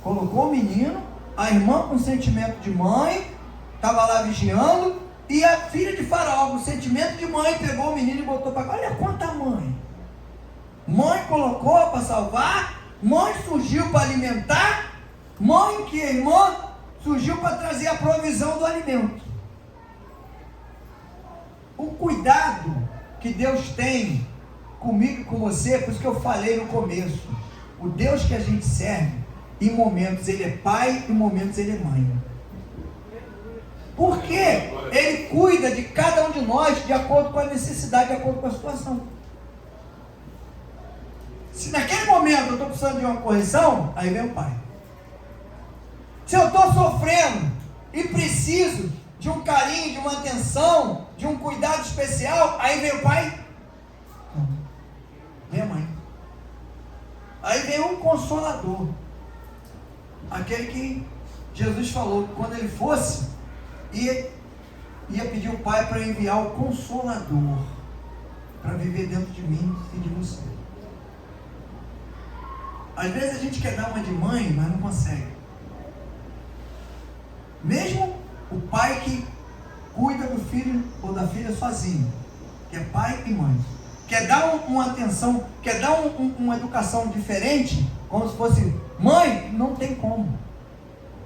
colocou o menino, a irmã com sentimento de mãe, estava lá vigiando, e a filha de Faraó com sentimento de mãe pegou o menino e botou para cá. Olha quanta mãe. Mãe colocou para salvar, mãe surgiu para alimentar, mãe que a irmã surgiu para trazer a provisão do alimento. O cuidado que Deus tem comigo e com você, por isso que eu falei no começo, o Deus que a gente serve, em momentos ele é pai, em momentos ele é mãe. Porque ele cuida de cada um de nós de acordo com a necessidade, de acordo com a situação. Se naquele momento eu estou precisando de uma correção, aí vem o pai. Se eu estou sofrendo e preciso de um carinho, de uma atenção, de um cuidado especial, aí vem o pai. Não. Vem a mãe. Aí vem um consolador. Aquele que Jesus falou que quando ele fosse, ia pedir o pai para enviar o consolador para viver dentro de mim e de você. Às vezes a gente quer dar uma de mãe, mas não consegue. Mesmo o pai que cuida do filho ou da filha sozinho, que é pai e mãe, quer dar uma atenção, quer dar uma educação diferente, como se fosse mãe, não tem como.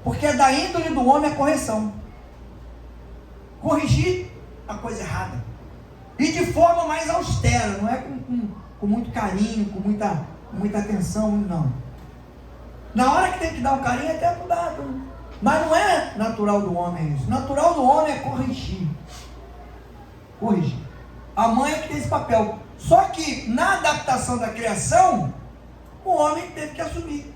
Porque é da índole do homem a correção. Corrigir a coisa errada. E de forma mais austera, não é com muito carinho, com muita atenção, não. Na hora que tem que dar um carinho, até dá. Mas não é natural do homem isso. Natural do homem é corrigir. Corrigir. A mãe é que tem esse papel. Só que na adaptação da criação, o homem teve que assumir.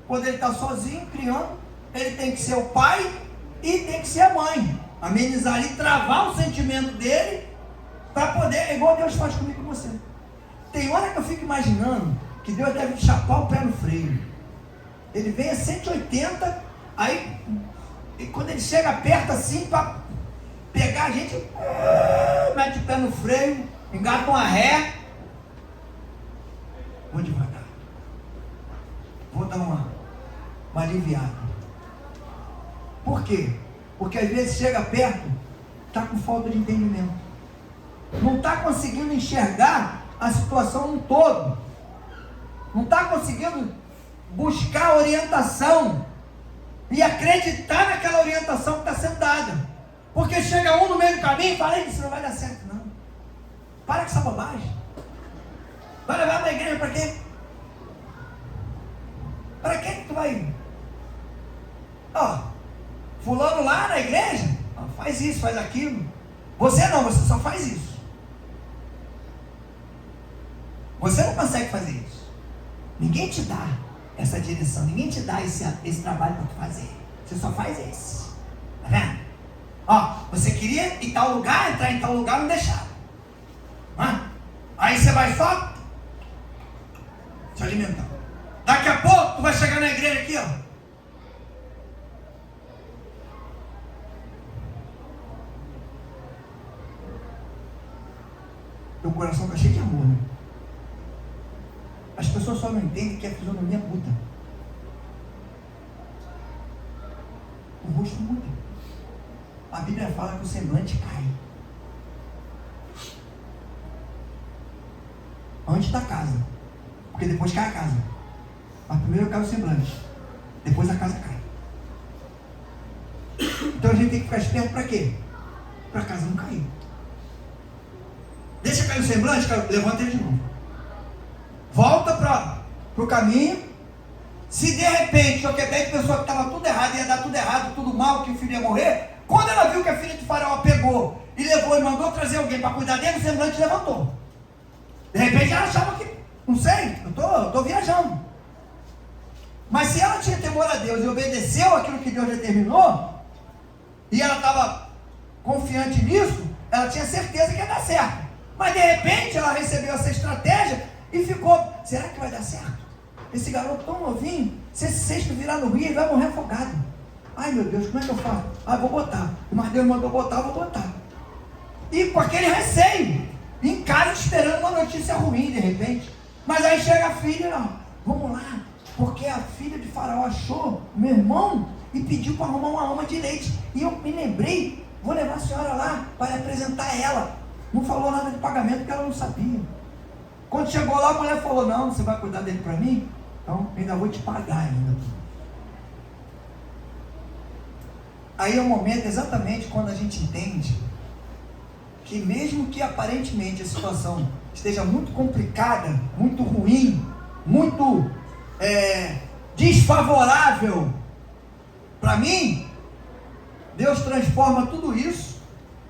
Quando ele está sozinho, criando, ele tem que ser o pai e tem que ser a mãe. Amenizar e travar o sentimento dele para poder, igual Deus faz comigo e com você. Tem hora que eu fico imaginando que Deus deve chapar o pé no freio. Ele vem a 180, aí e quando ele chega perto assim para pegar a gente, mete o pé no freio, engata uma ré. Vou devagar. Vou dar uma aliviada. Por quê? Porque às vezes chega perto, está com falta de entendimento. Não está conseguindo enxergar a situação no todo. Não está conseguindo buscar orientação e acreditar naquela orientação que está sendo dada. Porque chega um no meio do caminho e fala: isso não vai dar certo, não. Para com essa bobagem. Vai levar para a igreja para quê? Para que tu vai? Fulano lá na igreja, faz isso, faz aquilo. Você não, você só faz isso. Você não consegue fazer isso. Ninguém te dá essa direção, ninguém te dá esse trabalho para tu fazer. Você só faz esse. Tá vendo? Você queria ir em tal lugar, entrar em tal lugar, não deixaram. Aí você vai só se alimentar. Daqui a pouco tu vai chegar na igreja aqui, Teu coração está cheio de amor, né? As pessoas só não entendem que a fisionomia muda. O rosto muda. A Bíblia fala que o semblante cai. Antes da casa. Porque depois cai a casa. Mas primeiro cai o semblante. Depois a casa cai. Então a gente tem que ficar esperto para quê? Para a casa não cair. Deixa cair o semblante, levanta ele de novo. Volta para o caminho. Se de repente Joquebede pensou que estava tudo errado, ia dar tudo errado, tudo mal, que o filho ia morrer, quando ela viu que a filha de Faraó pegou e levou e mandou trazer alguém para cuidar dele, o semblante levantou. De repente ela achava que, não sei, eu estou viajando. Mas se ela tinha temor a Deus e obedeceu aquilo que Deus determinou, e ela estava confiante nisso, ela tinha certeza que ia dar certo. Mas de repente ela recebeu essa estratégia e ficou: será que vai dar certo? Esse garoto tão novinho, se esse cesto virar no rio, ele vai morrer afogado. Ai meu Deus, como é que eu faço? Vou botar. Mas Deus mandou botar, vou botar. E com aquele receio, em casa esperando uma notícia ruim de repente. Mas aí chega a filha: vamos lá, porque a filha de Faraó achou meu irmão e pediu para arrumar uma ama de leite. E eu me lembrei, vou levar a senhora lá para apresentar ela. Não falou nada de pagamento porque ela não sabia. Quando chegou lá, a mulher falou: não, você vai cuidar dele para mim? Então ainda vou te pagar ainda. Aí é o momento exatamente quando a gente entende que mesmo que aparentemente a situação esteja muito complicada, muito ruim, muito desfavorável para mim, Deus transforma tudo isso,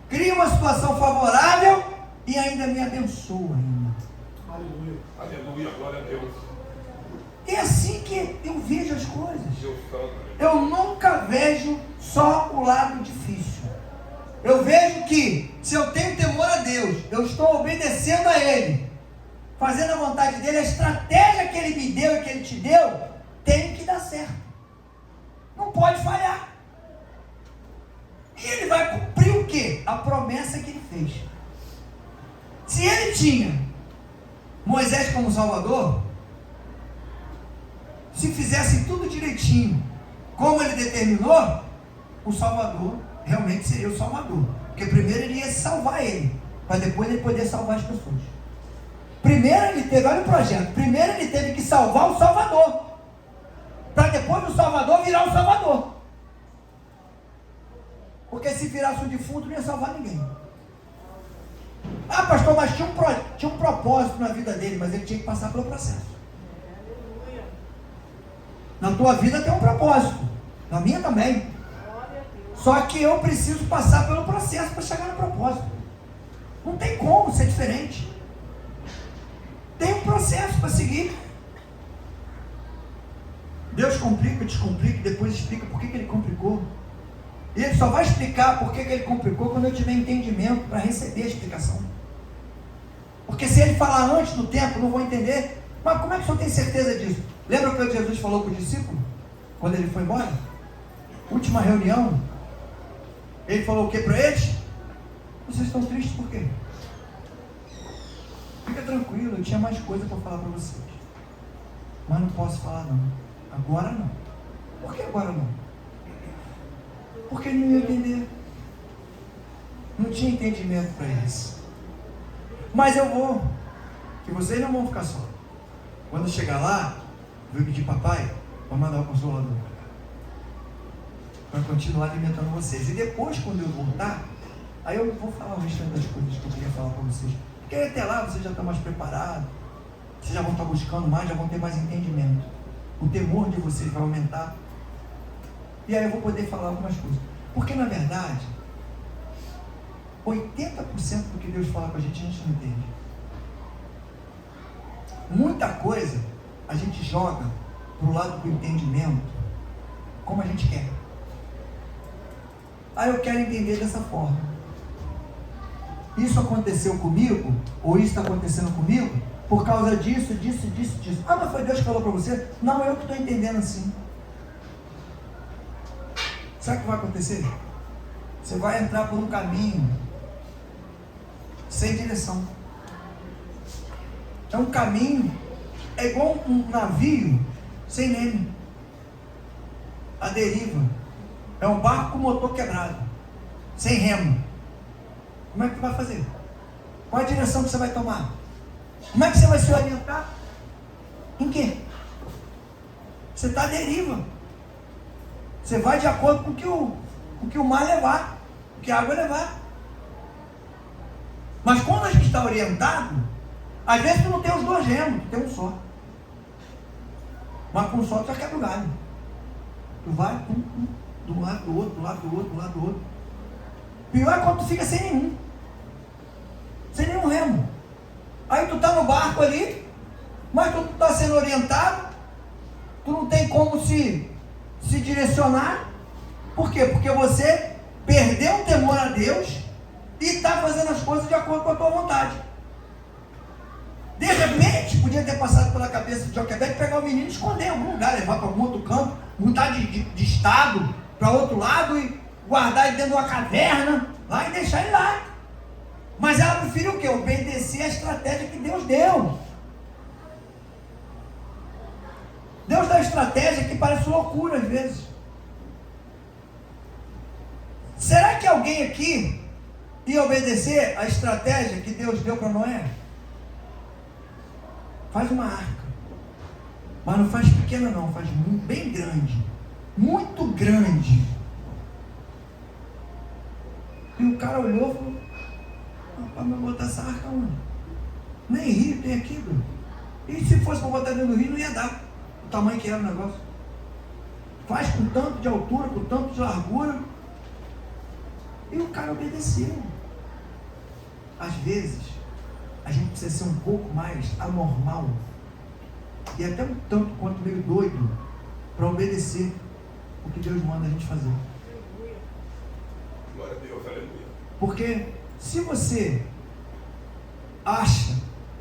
cria uma situação favorável e ainda me abençoa. Aleluia. Aleluia, glória a Deus. É assim que eu vejo as coisas. Deus santo. Eu nunca vejo só o lado difícil. Eu vejo que se eu tenho temor a Deus, eu estou obedecendo a Ele, fazendo a vontade dEle, a estratégia que Ele me deu e que Ele te deu, tem que dar certo. Não pode falhar. E Ele vai cumprir o quê? A promessa que Ele fez. Se Ele tinha Moisés como Salvador, se fizessem tudo direitinho, como Ele determinou, o Salvador realmente seria o Salvador. Porque primeiro Ele ia salvar ele, para depois Ele poder salvar as pessoas. Primeiro Ele teve, olha o projeto, primeiro Ele teve que salvar o Salvador, para depois o Salvador virar o Salvador. Porque se virasse um defunto, não ia salvar ninguém. Ah, pastor, mas tinha um propósito na vida dele, mas ele tinha que passar pelo processo. Aleluia. Na tua vida tem um propósito, na minha também. Glória a Deus. Só que eu preciso passar pelo processo para chegar no propósito. Não tem como ser diferente. Tem um processo para seguir. Deus complica, descomplica, depois explica por que Ele complicou. E Ele só vai explicar por que Ele complicou quando eu tiver entendimento para receber a explicação. Porque se Ele falar antes do tempo, eu não vou entender. Mas como é que o senhor tem certeza disso? Lembra o que Jesus falou para o discípulo? Quando ele foi embora? Última reunião. Ele falou o que para eles? Vocês estão tristes por quê? Fica tranquilo, eu tinha mais coisa para falar para vocês. Mas não posso falar não. Agora não. Por que agora não? Porque ele não ia entender. Não tinha entendimento para isso. Mas eu vou. Que vocês não vão ficar só. Quando chegar lá, eu vou pedir papai para mandar o Consolador para continuar alimentando vocês. E depois, quando eu voltar, aí eu vou falar o restante das coisas que eu queria falar para vocês. Porque até lá vocês já estão mais preparados, vocês já vão estar buscando mais, já vão ter mais entendimento. O temor de vocês vai aumentar. E aí eu vou poder falar algumas coisas. Porque na verdade, 80% do que Deus fala com a gente não entende. Muita coisa a gente joga para o lado do entendimento como a gente quer. Aí eu quero entender dessa forma. Isso aconteceu comigo, ou isso está acontecendo comigo, por causa disso. Ah, mas foi Deus que falou para você? Não, eu que estou entendendo assim. Sabe o que vai acontecer? Você vai entrar por um caminho sem direção. É um caminho, é igual um navio sem leme, a deriva. É um barco com motor quebrado, sem remo. Como é que tu vai fazer? Qual a direção que você vai tomar? Como é que você vai se orientar? Em quê? Você está à deriva. Você vai de acordo com o que o mar levar, o que a água levar. Mas quando a gente está orientado, às vezes tu não tem os dois remos, tu tem um só. Mas com um só tu já quebra o galho. Tu vai de um lado do outro, do lado do outro, do lado do outro. Pior é quando tu fica sem nenhum. Sem nenhum remo. Aí tu está no barco ali, mas tu está sendo orientado, tu não tem como se direcionar. Por quê? Porque você perdeu o temor a Deus e está fazendo as coisas de acordo com a tua vontade. De repente, podia ter passado pela cabeça de Joquebede pegar o menino e esconder em algum lugar, levar para algum outro campo, mudar de estado para outro lado e guardar ele dentro de uma caverna lá e deixar ele lá. Mas ela preferiu o quê? Obedecer a estratégia que Deus deu. Deus dá estratégia que parece loucura às vezes. Será que alguém aqui ia obedecer a estratégia que Deus deu para Noé? Faz uma arca, mas não faz pequena não, faz bem grande, muito grande. E o cara olhou e falou, Para me botar essa arca onde? Nem rio tem aqui, Bruno. E se fosse para botar dentro do rio, não ia dar o tamanho que era o negócio. Faz com tanto de altura, com tanto de largura. E o cara obedeceu. Às vezes, a gente precisa ser um pouco mais anormal e até um tanto quanto meio doido para obedecer o que Deus manda a gente fazer. Glória a Deus, aleluia. Porque se você acha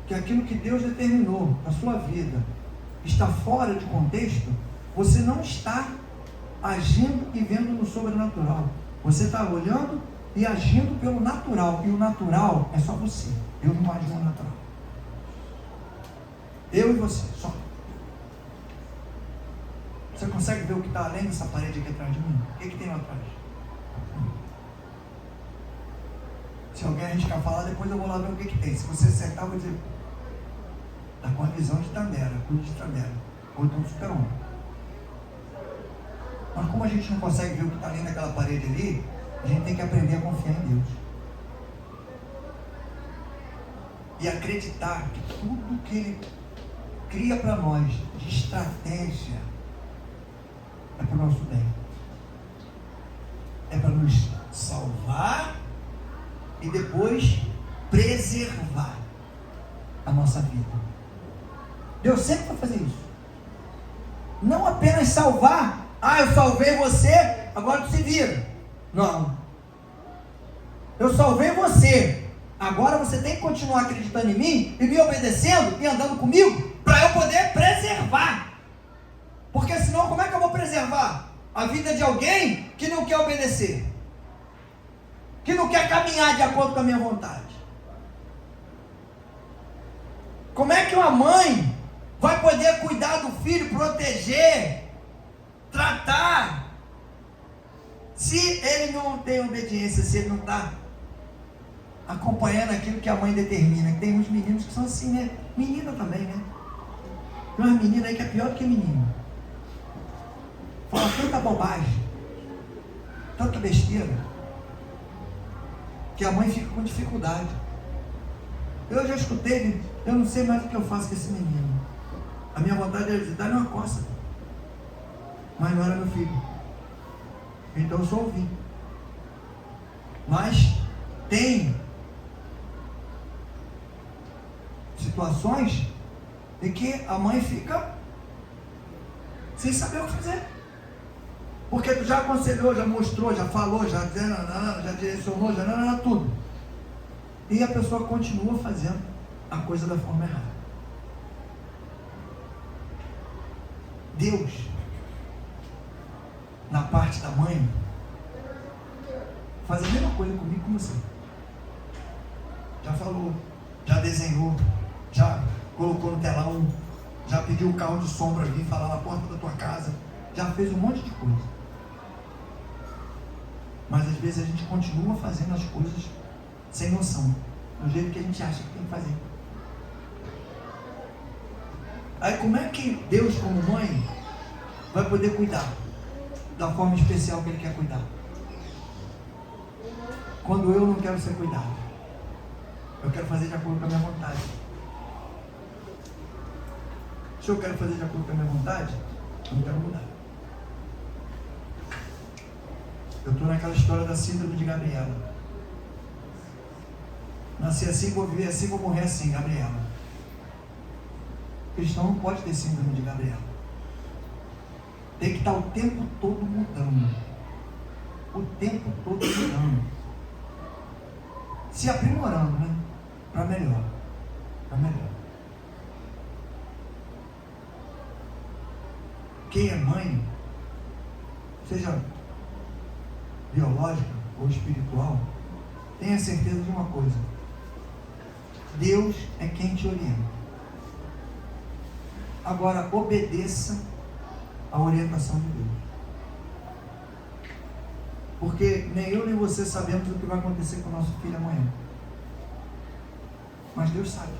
que aquilo que Deus determinou na sua vida está fora de contexto, você não está agindo e vendo no sobrenatural. Você está olhando e agindo pelo natural. E o natural é só você. Eu não ajo no natural. Eu e você, só. Você consegue ver o que está além dessa parede aqui atrás de mim? O que tem lá atrás? Se alguém arriscar falar, depois eu vou lá ver o que tem. Se você acertar, eu vou dizer, está com a visão de Tandera, tudo de Tandera. Ou então super-homem. Mas como a gente não consegue ver o que está além daquela parede ali, a gente tem que aprender a confiar em Deus. E acreditar que tudo que Ele cria para nós de estratégia é para o nosso bem. É para nos salvar e depois preservar a nossa vida. Deus sempre vai fazer isso. Não apenas salvar. Eu salvei você, agora tu se vira. Não. Eu salvei você. Agora você tem que continuar acreditando em mim e me obedecendo e andando comigo para eu poder preservar. Porque senão como é que eu vou preservar a vida de alguém que não quer obedecer? Que não quer caminhar de acordo com a minha vontade? Como é que uma mãe vai poder cuidar do filho, proteger, tratar, se ele não tem obediência, se ele não está acompanhando aquilo que a mãe determina? Tem uns meninos que são assim, né? Menina também, né? Tem umas meninas aí que é pior do que menino. Fala tanta bobagem, tanta besteira, que a mãe fica com dificuldade. Eu já escutei, eu não sei mais o que eu faço com esse menino. A minha vontade é de dar uma coça, mas não era meu filho. Então eu só ouvi. Mas tem situações em que a mãe fica sem saber o que fazer. Porque tu já aconselhou, já mostrou, já falou, já direcionou, já tudo. E a pessoa continua fazendo a coisa da forma errada. Deus, na parte da mãe, faz a mesma coisa comigo e com você. Já falou, já desenhou, já colocou no telão, já pediu um carro de som para vir falar na porta da tua casa, já fez um monte de coisa. Mas às vezes a gente continua fazendo as coisas sem noção, do jeito que a gente acha que tem que fazer. Aí como é que Deus, como mãe, vai poder cuidar da forma especial que Ele quer cuidar? Quando eu não quero ser cuidado, eu quero fazer de acordo com a minha vontade. Se eu quero fazer de acordo com a minha vontade, eu não quero mudar. Eu estou naquela história da síndrome de Gabriela. Nasci assim, vou viver assim, vou morrer assim, Gabriela. O cristão não pode ter síndrome de Gabriela. Tem que estar o tempo todo mudando. O tempo todo mudando. Se aprimorando, né? Para melhor. Para melhor. Quem é mãe, seja biológica ou espiritual, tenha certeza de uma coisa: Deus é quem te orienta. Agora, obedeça a orientação de Deus. Porque nem eu nem você sabemos o que vai acontecer com o nosso filho amanhã. Mas Deus sabe.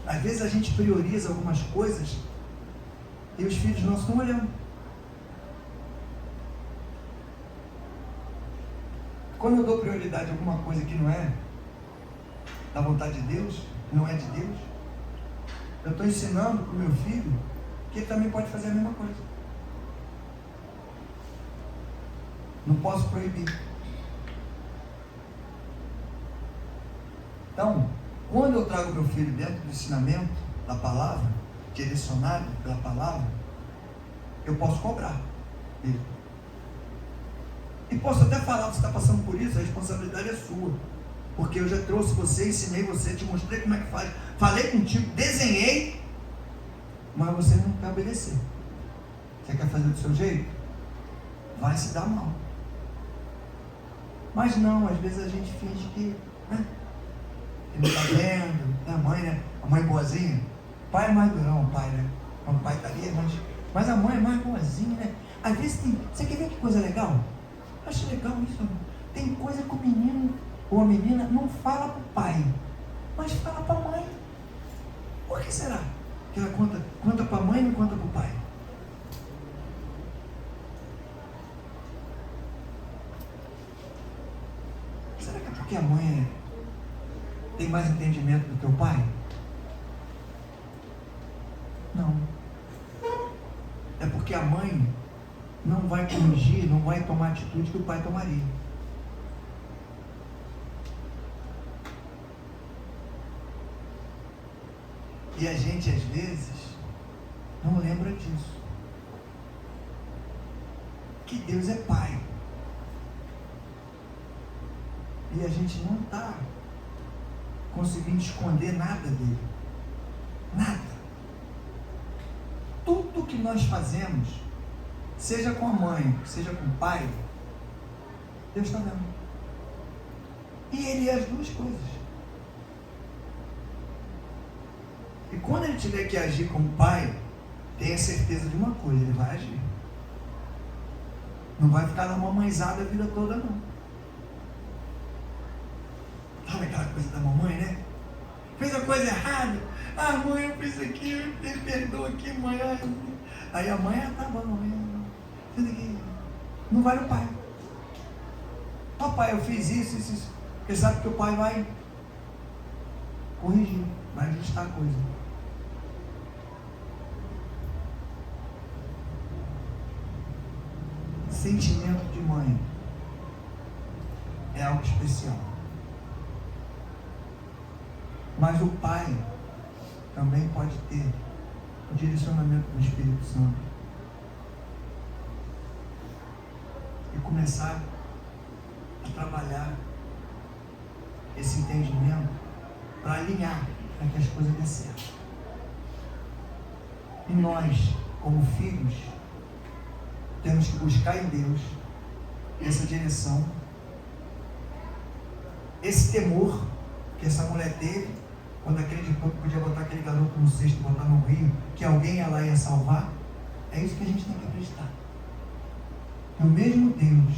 Às vezes a gente prioriza algumas coisas e os filhos não estão olhando. quando eu dou prioridade a alguma coisa que não é da vontade de Deus, não é de Deus, eu estou ensinando para o meu filho que ele também pode fazer a mesma coisa. Não posso proibir. Então, quando eu trago meu filho dentro do ensinamento da palavra, direcionado pela palavra, eu posso cobrar dele. E posso até falar: você está passando por isso, a responsabilidade é sua. Porque eu já trouxe você, ensinei você, te mostrei como é que faz, falei contigo, desenhei, mas você não quer obedecer. Você quer fazer do seu jeito? Vai se dar mal. Mas não, às vezes a gente finge que, né? Que não está vendo, a mãe, né? A mãe boazinha. O pai é mais durão, o pai, né? O pai está ali, mas a mãe é mais boazinha, né? Às vezes tem, você quer ver que coisa legal? Acho legal isso, amor. Tem coisa que o menino ou a menina não fala para o pai, mas fala para a mãe. Por que será que ela conta para a mãe e não conta para o pai? Será que é porque a mãe tem mais entendimento do que o pai? Não. É porque a mãe não vai corrigir, não vai tomar atitude que o pai tomaria. E a gente, às vezes, não lembra disso. Que Deus é Pai. E a gente não está conseguindo esconder nada dele. Nada. Tudo que nós fazemos, seja com a mãe, seja com o pai, Deus está vendo. E Ele é as duas coisas. E quando Ele tiver que agir como pai, tenha certeza de uma coisa: Ele vai agir. Não vai ficar na mamãezada a vida toda, não. Sabe aquela coisa da mamãe, né? Fez a coisa errada. Ah, mãe, eu fiz aqui, me perdoa aqui, mãe. Aí a mãe, tá bom, mãe. Não vai no pai. Papai, eu fiz isso. Porque sabe que o pai vai corrigir, vai ajustar a coisa. Sentimento de mãe é algo especial. Mas o pai também pode ter o direcionamento do Espírito Santo e começar a trabalhar esse entendimento para alinhar, para que as coisas dêem certo. E nós, como filhos, temos que buscar em Deus essa direção, esse temor que essa mulher teve quando acreditou que podia botar aquele garoto no cesto e botar no rio, que alguém ia lá e ia salvar. É isso que a gente tem que acreditar. Que o mesmo Deus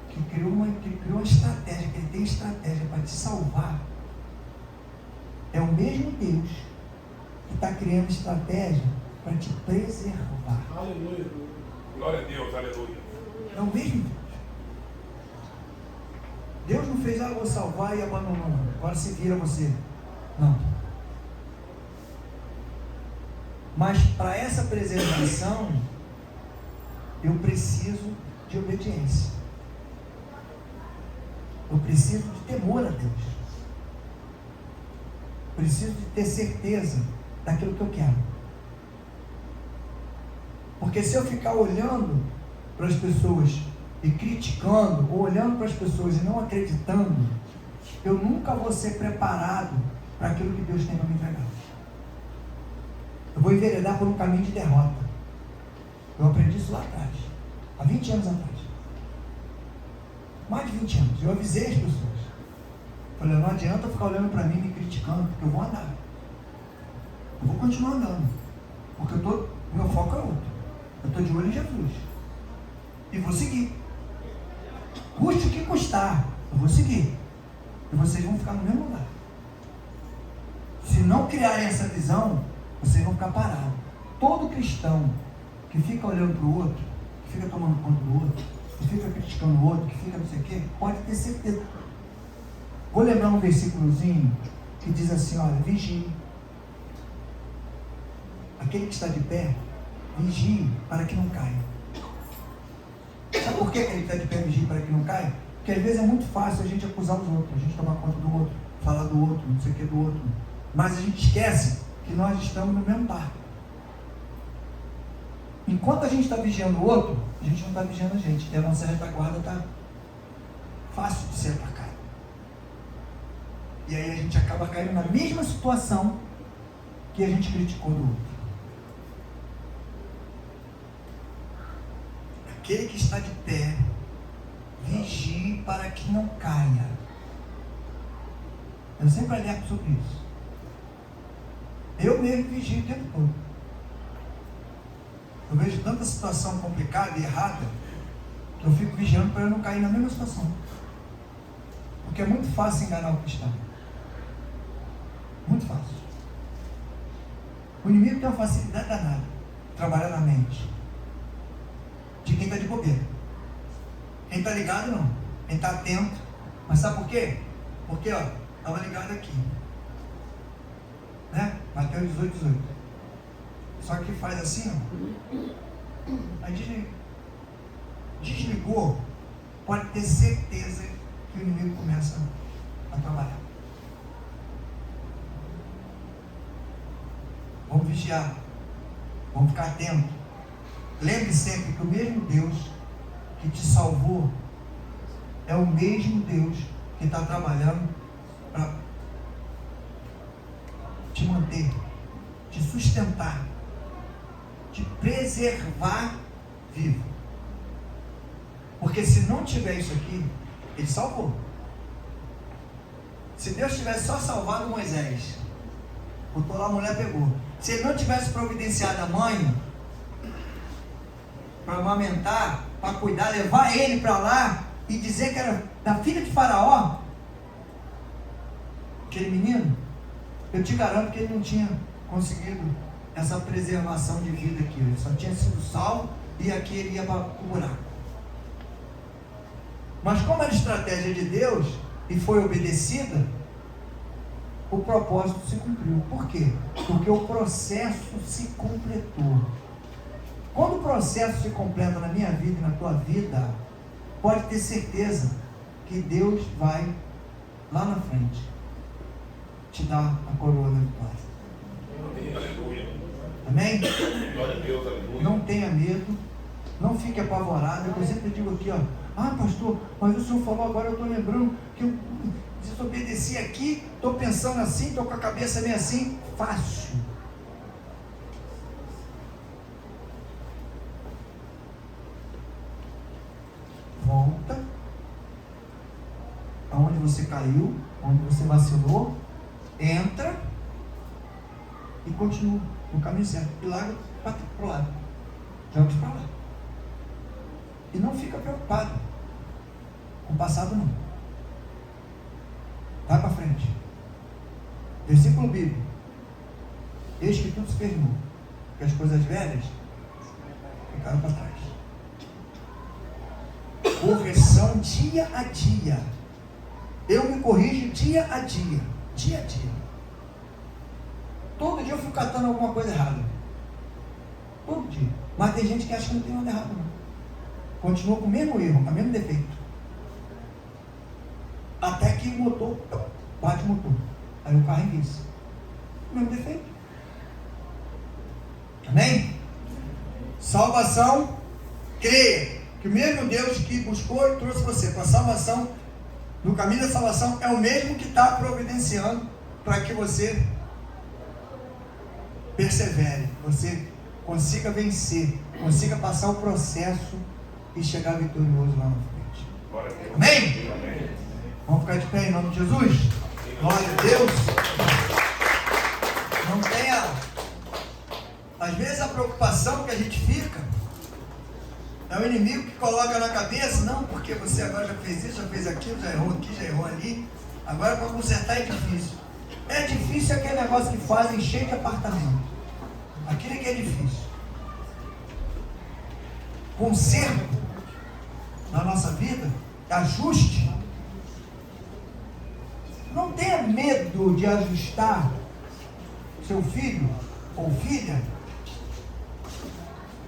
que criou uma estratégia, que Ele tem estratégia para te salvar, é o mesmo Deus que está criando estratégia para te preservar. Aleluia. Glória a Deus, aleluia. É o mesmo Deus. Deus não fez: vou salvar e abandonou. Agora se vira você. Não. Mas para essa preservação, eu preciso de obediência. Eu preciso de temor a Deus. Preciso de ter certeza daquilo que eu quero. Porque se eu ficar olhando para as pessoas e criticando, ou olhando para as pessoas e não acreditando, eu nunca vou ser preparado para aquilo que Deus tem para me entregar. Eu vou enveredar por um caminho de derrota. Eu aprendi isso lá atrás, há 20 anos atrás. Mais de 20 anos. Eu avisei as pessoas. Falei: não adianta ficar olhando para mim e me criticando, porque eu vou andar. Eu vou continuar andando. Porque meu foco é outro. Eu estou de olho em Jesus. E vou seguir. Custe o que custar, eu vou seguir. E vocês vão ficar no mesmo lugar. Se não criarem essa visão, vocês vão ficar parados. Todo cristão que fica olhando para o outro, que fica tomando conta do outro, que fica criticando o outro, que fica não sei o quê, pode ter certeza. Vou lembrar um versículozinho que diz assim, olha, vigie. Aquele que está de pé, vigie para que não caia. Sabe por que aquele que está de pé vigie para que não caia? Porque às vezes é muito fácil a gente acusar os outros, a gente tomar conta do outro, falar do outro, não sei o que do outro. Mas a gente esquece que nós estamos no mesmo barco. Enquanto a gente está vigiando o outro, a gente não está vigiando a gente. E a nossa retaguarda está fácil de ser atacada. E aí a gente acaba caindo na mesma situação que a gente criticou do outro. Aquele que está de pé, vigie para que não caia. Eu sempre alerto sobre isso. Eu mesmo vigio o tempo todo. Eu vejo tanta situação complicada e errada que eu fico vigiando para eu não cair na mesma situação. Porque é muito fácil enganar o cristão. Muito fácil. O inimigo tem uma facilidade danada de trabalhar na mente de quem está de bobeira. Quem está ligado não. Quem está atento. Mas sabe por quê? Porque, ó, estava ligado aqui. Né? Mateus 18. Só que faz assim, ó. Aí desligou. Pode ter certeza que o inimigo começa a trabalhar. Vamos vigiar. Vamos ficar atentos. Lembre sempre que o mesmo Deus que te salvou é o mesmo Deus que está trabalhando para te manter, te sustentar, te preservar vivo. Porque se não tiver isso aqui, ele salvou. Se Deus tivesse só salvado Moisés, botou lá, a mulher pegou. Se ele não tivesse providenciado a mãe para amamentar, para cuidar, levar ele para lá e dizer que era da filha de Faraó, aquele menino, eu te garanto que ele não tinha conseguido essa preservação de vida aqui. Ele só tinha sido salvo e aqui ele ia para o buraco. Mas como era estratégia de Deus e foi obedecida, o propósito se cumpriu. Por quê? Porque o processo se completou. Quando o processo se completa na minha vida e na tua vida, pode ter certeza que Deus vai lá na frente te dar a coroa da vitória. Aleluia. Amém? Glória a Deus, aleluia. Não tenha medo, não fique apavorado. Eu sempre digo aqui, ó, pastor, mas o senhor falou agora, eu estou lembrando que eu desobedeci aqui, estou pensando assim, estou com a cabeça meio assim. Fácil. Volta aonde você caiu, onde você vacilou, entra e continua no caminho certo. E larga para o lado. Joga para lá. E não fica preocupado com o passado, não. Vai para frente. Versículo bíblico. Eis que tudo se fez novo, que as coisas velhas ficaram para trás. Correção dia a dia. Eu me corrijo dia a dia. Dia a dia. Todo dia eu fico catando alguma coisa errada. Todo dia. Mas tem gente que acha que não tem nada errado, não. Continua com o mesmo erro, com o mesmo defeito. Até que o motor, bate o motor. Aí o carro enguiça. O mesmo defeito. Amém? Salvação, creia que o mesmo Deus que buscou e trouxe você para a salvação, no caminho da salvação, é o mesmo que está providenciando para que você persevere, você consiga vencer, consiga passar o processo e chegar vitorioso lá na frente. Glória a Deus. Amém? Amém. Vamos ficar de pé em nome de Jesus? Glória a Deus. Não tenha, às vezes, a preocupação que a gente fica é o inimigo que coloca na cabeça, não, porque você agora já fez isso, já fez aquilo, já errou aqui, já errou ali, agora para consertar é difícil. É difícil aquele negócio que fazem cheio de apartamento. Aquilo que é difícil. Conserto na nossa vida, ajuste. Não tenha medo de ajustar seu filho ou filha.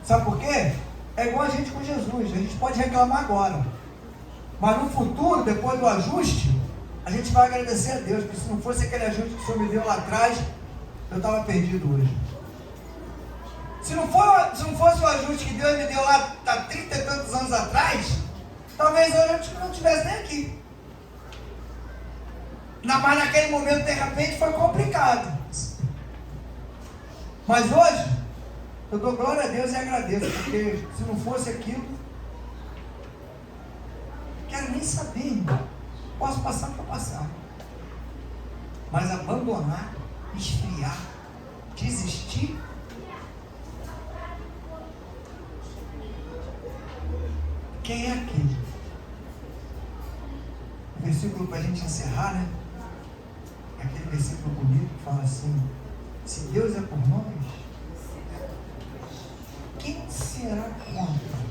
Sabe por quê? É igual a gente com Jesus. A gente pode reclamar agora, mas no futuro, depois do ajuste, a gente vai agradecer a Deus, porque se não fosse aquele ajuste que o Senhor me deu lá atrás, eu estava perdido hoje. Se não fosse o ajuste que Deus me deu lá há 30 e tantos anos atrás, talvez hoje eu não estivesse nem aqui. Mas naquele momento, de repente, foi complicado. Mas hoje, eu dou glória a Deus e agradeço, porque se não fosse aquilo, quero nem saber, irmão. Posso passar para passar. Mas abandonar, esfriar, desistir, quem é aquele? O versículo para a gente encerrar, né? É aquele versículo bonito que fala assim: se Deus é por nós, quem será contra?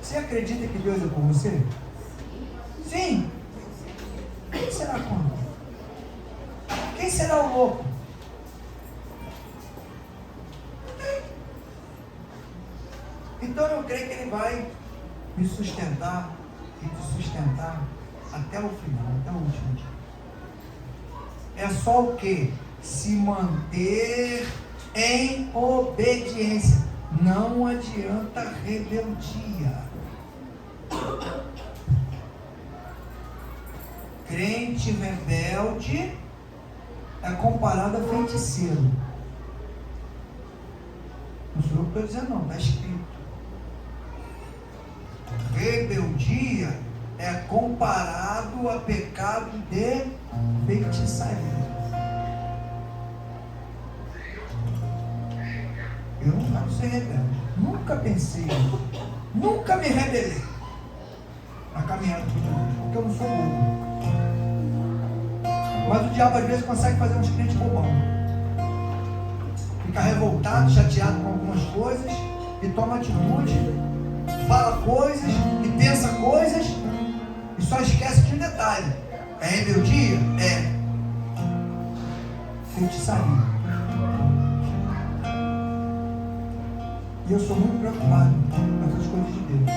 Você acredita que Deus é por você? Sim. Quem será contra? Quem será o louco? Então eu creio que Ele vai me sustentar e te sustentar até o final, até o último dia. É só o que? Se manter em obediência. Não adianta rebeldia. Crente rebelde é comparado a feiticeiro. Não sou eu que estou dizendo, não, está escrito. Rebeldia é comparado a pecado de feitiçaria. Eu não quero ser rebelde. Nunca pensei, nunca me rebelei na caminhada com Deus, porque eu não sou bobo. Mas o diabo às vezes consegue fazer uns crentes bobão. Fica revoltado, chateado com algumas coisas e toma atitude, fala coisas e pensa coisas e só esquece de um detalhe. É rebeldia? É. Feitiçaria. E eu sou muito preocupado com essas coisas de Deus.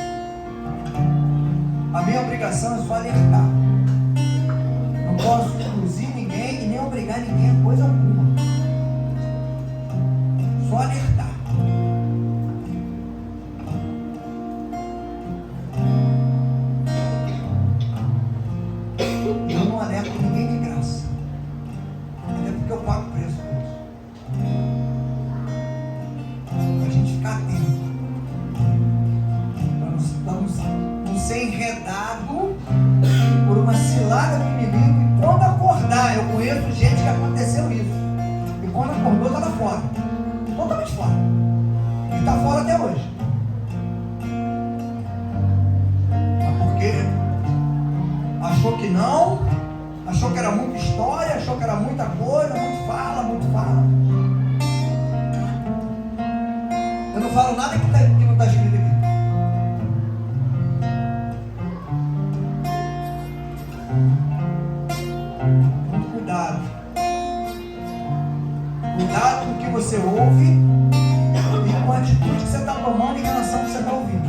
A minha obrigação é só alertar. Não posso induzir ninguém e nem obrigar ninguém a coisa alguma. Só alertar. Eu não alerto ninguém de graça. Até porque eu pago preço por isso. Para a gente ficar atento. Para não ser enredado por uma cilada do inimigo. E quando acordar, eu conheço gente que aconteceu isso. E quando acordou, estava fora. Totalmente fora. E está fora até hoje. Mas por quê? Achou que não, achou que era muita história, achou que era muita coisa, muito fala, muito fala. Eu não falo nada que não está escrito aqui. Muito cuidado. Cuidado com o que você ouve e com a atitude que você está tomando em relação ao que você está ouvindo.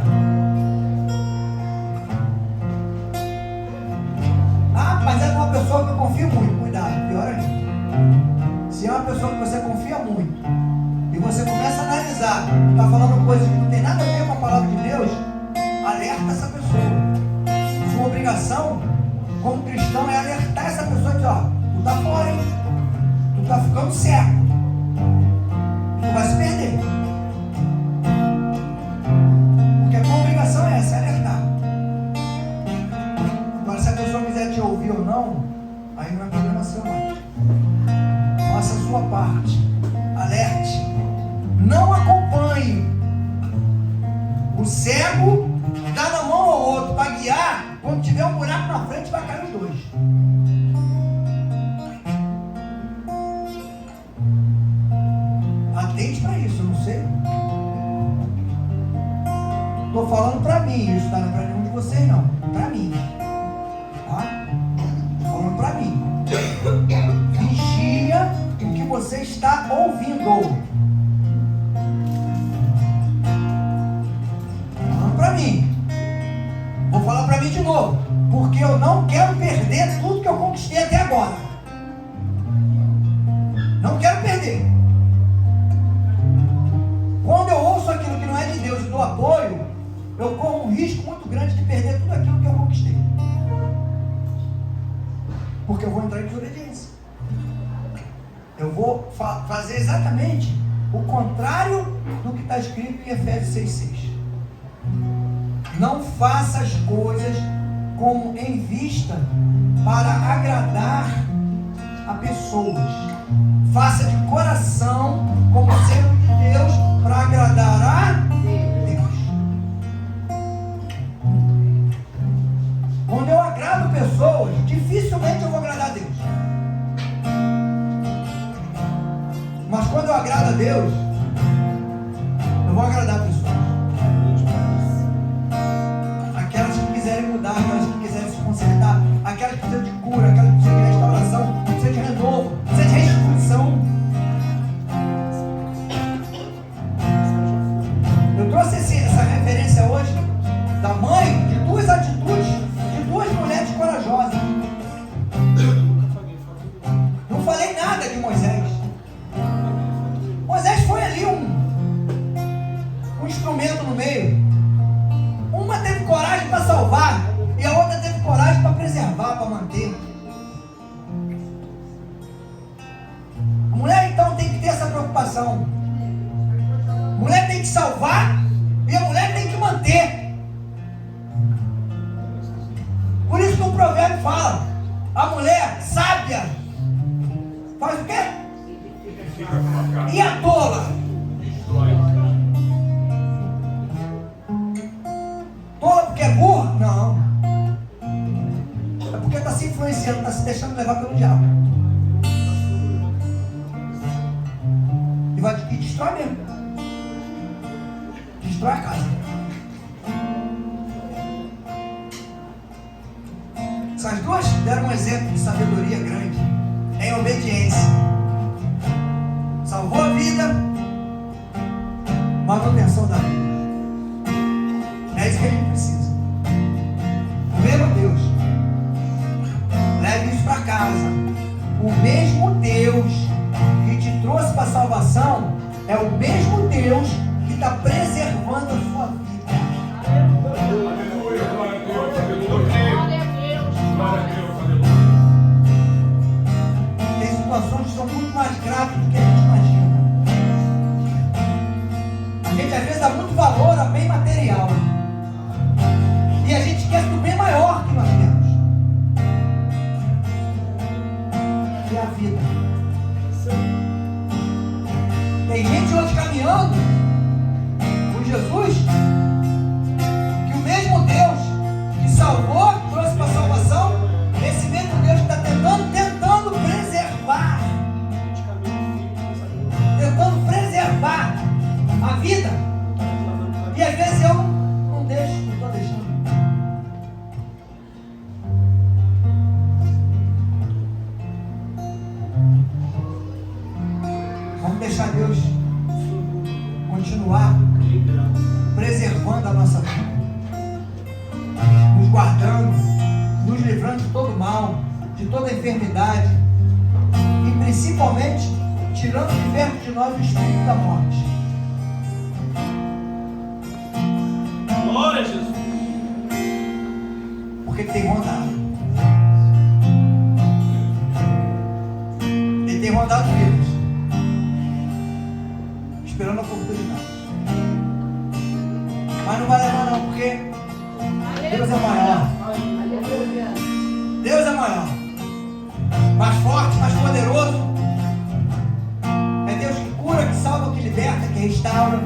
Mas é uma pessoa que eu confio muito. Cuidado, pior ainda. Se é uma pessoa que você confia muito e você começa a analisar, está falando coisas que não tem nada a ver com a palavra de Deus, alerta essa pessoa. Sua obrigação como cristão é alertar essa pessoa e dizer: ó, tu está fora, hein? Tu está ficando cego. Tu vai se perder. Porque a tua obrigação é essa, é alertar. Agora, se a pessoa quiser te ouvir ou não, aí não é problema seu, não. Faça a sua parte. Alerte. Não acompanhe. O cego dá na mão ao outro para guiar. Quando tiver um buraco na frente, vai cair os dois. Atente para isso, eu não sei. Estou falando para mim, isso não é para nenhum de vocês não, para mim. Tá? Estou falando para mim. Vigia o que você está ouvindo. Falando para mim. Vou falar para mim de novo, porque eu não quero perder tudo que eu conquistei até agora. Não quero perder. Quando eu ouço aquilo que não é de Deus e dou apoio, eu corro um risco muito grande de perder tudo aquilo que eu conquistei. Porque eu vou entrar em desobediência. Eu vou fazer exatamente o contrário do que está escrito em Efésios 6,6. Não faça as coisas como em vista para agradar a pessoas. Faça de coração como sendo de Deus para agradar a Deus. Quando eu agrado pessoas, dificilmente eu vou agradar a Deus. Mas quando eu agrado a Deus, eu vou agradar pessoas. Aquelas que quiserem mudar, aquelas que quiserem se consertar, aquelas que precisam de cura, aquelas que precisam de restauração, precisam de renovo, precisam de restituição. Eu trouxe essa referência hoje da mãe de duas atitudes de duas mulheres corajosas. Não falei nada de Moisés. Moisés foi ali um instrumento no meio. Uma teve coragem para salvar e a outra teve coragem para preservar, para manter. A mulher então tem que ter essa preocupação. A mulher tem que salvar e a mulher tem que manter. Por isso que o provérbio fala: a mulher sábia faz o quê? E a tola? Tola porque é burra? Não. É porque está se influenciando, está se deixando levar pelo diabo. E destrói mesmo. Destrói a casa. Essas duas deram um exemplo de sabedoria grande em obediência. Salvou a vida, manutenção da vida. É isso que a gente precisa. Primeiro Deus, leve isso para casa. O mesmo Deus que te trouxe para a salvação é o mesmo Deus que está preservando a sua vida. Aleluia, glória a Deus, aleluia. Glória a Deus. Glória a Deus, aleluia. Tem situações que são muito mais graves do que a gente imagina. A gente às vezes dá muito valor a bem material. E a gente quer do bem maior que nós temos. Que é a vida. Tem gente hoje caminhando com Jesus, que o mesmo Deus que salvou, que trouxe para a salvação, esse mesmo Deus que está tentando preservar a vida. E às vezes eu não deixo, não estou deixando. Vamos deixar Deus continuar preservando a nossa vida, nos guardando, nos livrando de todo mal, de toda enfermidade e principalmente tirando de perto de nós o espírito da morte. Glória a Jesus. Porque Ele tem rondado. Ele tem rondado vidas, esperando a oportunidade. Mas não vai levar não, porque Deus é maior. Aleluia. Deus é maior. Mais forte, mais poderoso. É Deus que cura, que salva, que liberta, que restaura.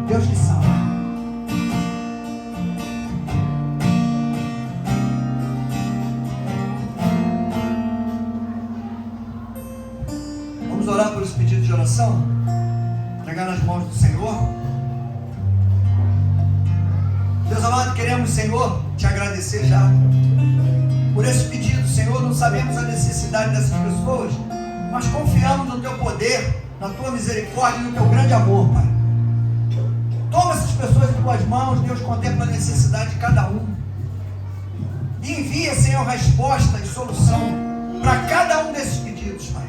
Deus que salva. Vamos orar por esse pedido de oração? Entregar nas mãos do Senhor. Deus amado, queremos, Senhor, te agradecer já por esse pedido, Senhor. Não sabemos a necessidade dessas pessoas, mas confiamos no teu poder, na tua misericórdia e no teu grande amor, Pai. Toma essas pessoas em tuas mãos, Deus, contempla a necessidade de cada um. E envia, Senhor, resposta e solução para cada um desses pedidos, Pai.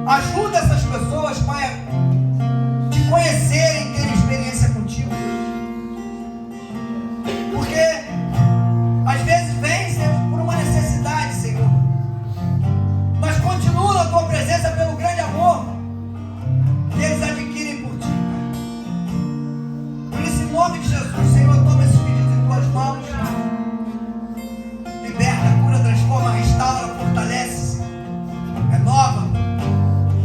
Ajuda essas pessoas, Pai, a te conhecerem, terem experiência contigo. Porque às vezes vem, Senhor, por uma necessidade, Senhor, mas continua na tua presença pelo grande amor que eles adquirem por ti, Pai. Por isso, em nome de Jesus, Senhor, toma esses pedidos em tuas mãos. Liberta, cura, transforma, restaura, fortalece, Senhor. Renova.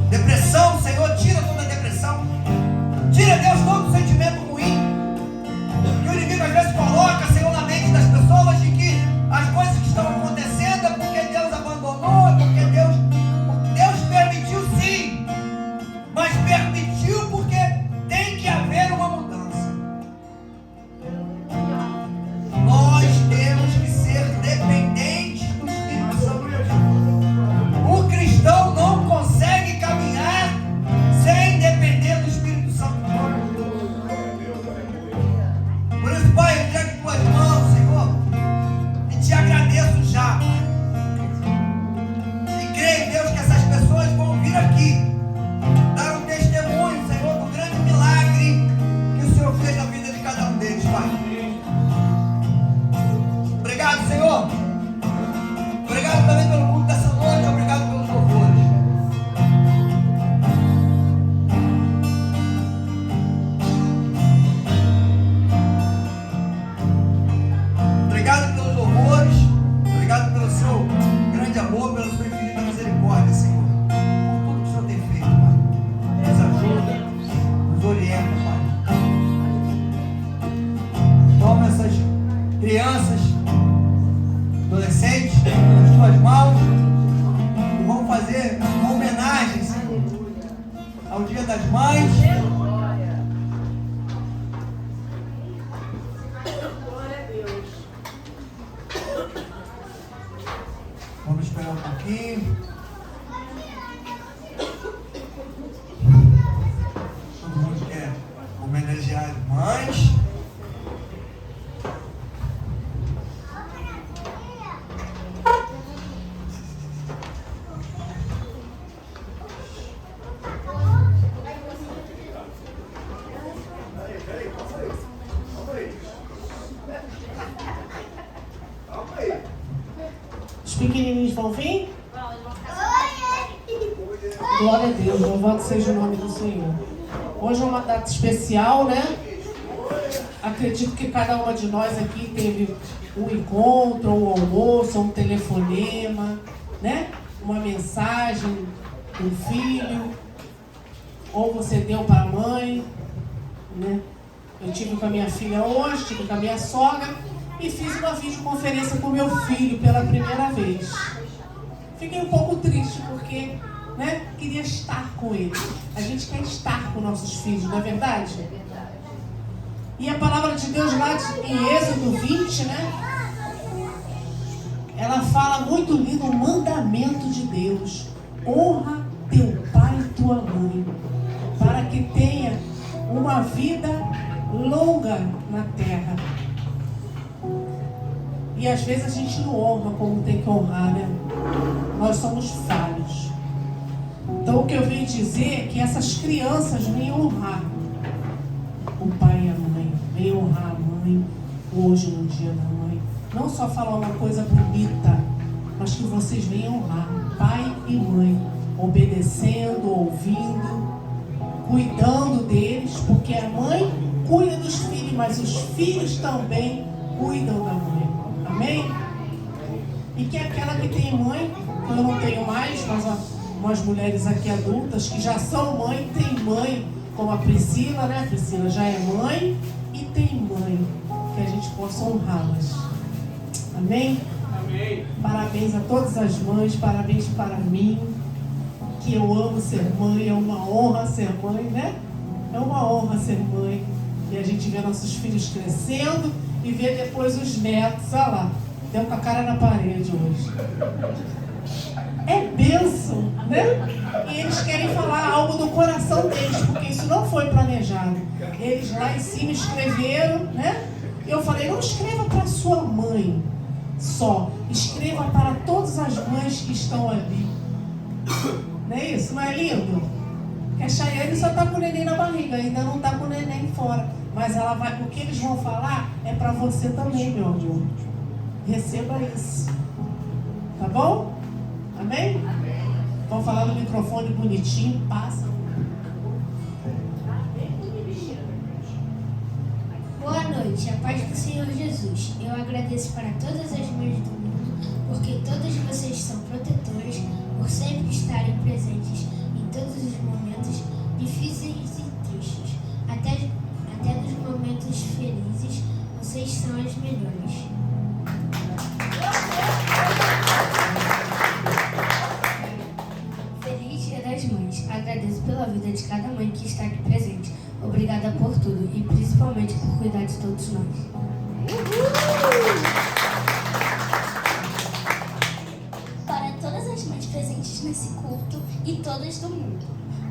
Depressão, Senhor, tira toda a depressão. Tira, Deus, todo sentimento ruim que o inimigo às vezes coloca, Senhor, na mente das pessoas, de que as coisas que estão acontecendo é porque Deus abandonou, é porque Deus permitiu, sim, mas permitiu porque tem que haver uma mudança. Nós temos que ser dependentes do Espírito Santo de Deus. O cristão não consegue caminhar sem depender do Espírito Santo de Deus. Por isso, Pai, eu entrego em tuas mãos, Senhor, e te agradeço já, Pai. E creio, Deus, que essas pessoas vão vir aqui dar um testemunho, Senhor, do grande milagre que o Senhor fez na vida de cada um deles, Pai. Obrigado, Senhor. Obrigado também pelo culto dessa noite. Obrigado pelos louvores. Obrigado pelos louvores. Obrigado pelo seu grande amor, pela sua infinita misericórdia, Senhor. Por tudo que o Senhor tem feito, Pai. Nos ajuda, nos orienta, Pai. Toma essas crianças, adolescentes, nas tuas mãos, e vamos fazer uma homenagem, Senhor, ao Dia das Mães. Vamos esperar um pouquinho. Todo mundo quer homenagear as mães. Os pequenininhos vão vir? Glória a Deus, louvado seja o nome do Senhor. Hoje é uma data especial, né? Acredito que cada uma de nós aqui teve um encontro, um almoço, um telefonema, né? Uma mensagem do filho, ou você deu para a mãe, né? Eu tive com a minha filha hoje, tive com a minha sogra e fiz uma videoconferência com meu filho pela primeira vez. Fiquei um pouco triste porque, né, queria estar com ele. A gente quer estar com nossos filhos, não é verdade? E a palavra de Deus lá em Êxodo 20, né? Ela fala muito lindo, o mandamento de Deus. Honra teu pai e tua mãe, para que tenha uma vida longa na terra. E às vezes a gente não honra como tem que honrar, né? Nós somos falhos. Então o que eu venho dizer é que essas crianças venham honrar o pai e a mãe, venham honrar a mãe hoje no dia da mãe. Não só falar uma coisa bonita, mas que vocês venham honrar pai e mãe, obedecendo, ouvindo, cuidando deles, porque a mãe cuida dos filhos, mas os filhos também cuidam da mãe. Amém? E que aquela que tem mãe, eu não tenho mais, mas umas mulheres aqui adultas que já são mãe, tem mãe, como a Priscila, né? A Priscila já é mãe e tem mãe, que a gente possa honrá-las. Amém? Amém. Parabéns a todas as mães, parabéns para mim, que eu amo ser mãe, é uma honra ser mãe, né? É uma honra ser mãe. E a gente vê nossos filhos crescendo e vê depois os netos, olha lá, deu com a cara na parede hoje. É bênção, né? E eles querem falar algo do coração deles, porque isso não foi planejado. Eles lá em cima escreveram, né? Eu falei, não escreva para sua mãe só, escreva para todas as mães que estão ali. Não é isso? Não é lindo? Porque a Chayane só está com o neném na barriga, ainda não está com o neném fora. Mas ela vai, o que eles vão falar é para você também, meu amor. Receba isso. Tá bom? Amém? Amém. Vão falar no microfone bonitinho, passa. Boa noite, a paz do Senhor Jesus. Eu agradeço para todas as mães do mundo, porque todas vocês são protetoras, por sempre estarem presentes em todos os momentos difíceis e tristes. Até nos momentos felizes, vocês são as melhores. Feliz Dia das Mães. Agradeço pela vida de cada mãe que está aqui presente. Obrigada por tudo e principalmente por cuidar de todos nós. Para todas as mães presentes nesse culto e todas do mundo.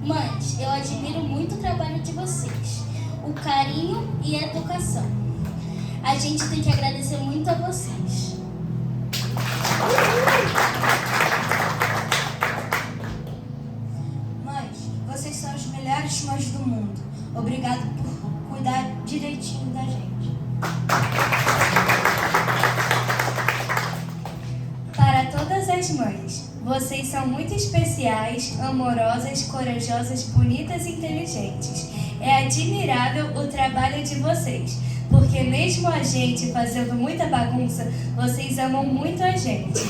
Mães, eu admiro muito o trabalho de vocês, o carinho e a educação. A gente tem que agradecer muito a vocês. Mães, vocês são as melhores mães do mundo. Obrigado por cuidar direitinho da gente. Para todas as mães, vocês são muito especiais, amorosas, corajosas, bonitas e inteligentes. É admirável o trabalho de vocês, porque mesmo a gente fazendo muita bagunça, vocês amam muito a gente.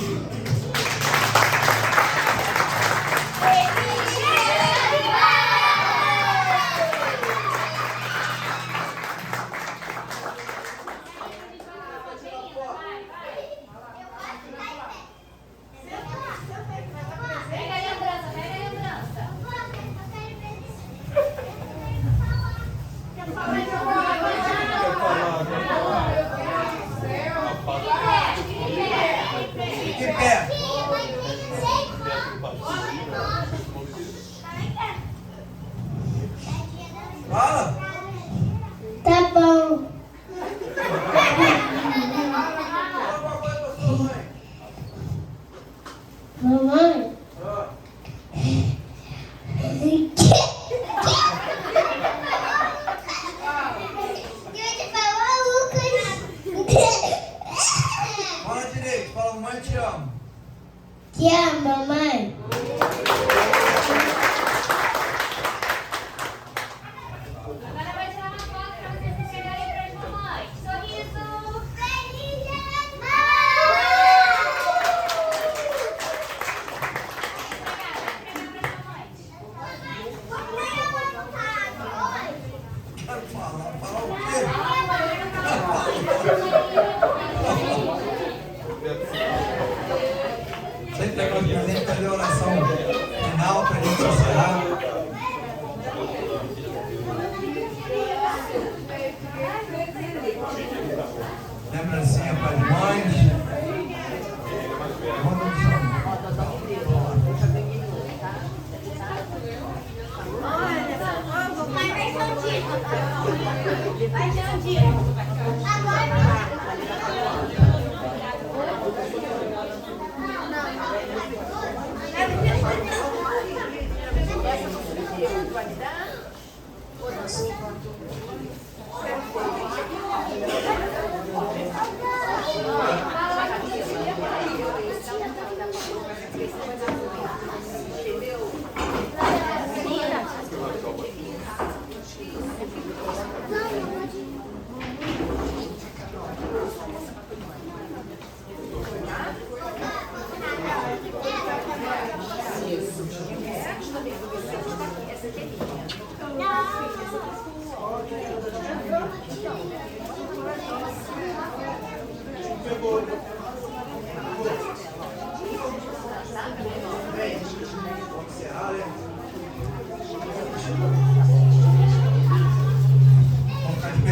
Fique em pé. Fala. Tá bom. Mamãe? Fala direito. Fala, mamãe, te amo. Te amo, mamãe. Agora vai tirar uma foto pra vocês se chegarem para as mamães. Sorriso! Feliz Dia das Quero falar. Falar o quê? Sempre negócio de presente, fazer a oração final para a gente encerrar. Lembrancinha para as mães. Vamos Vai, Jandira. colocar de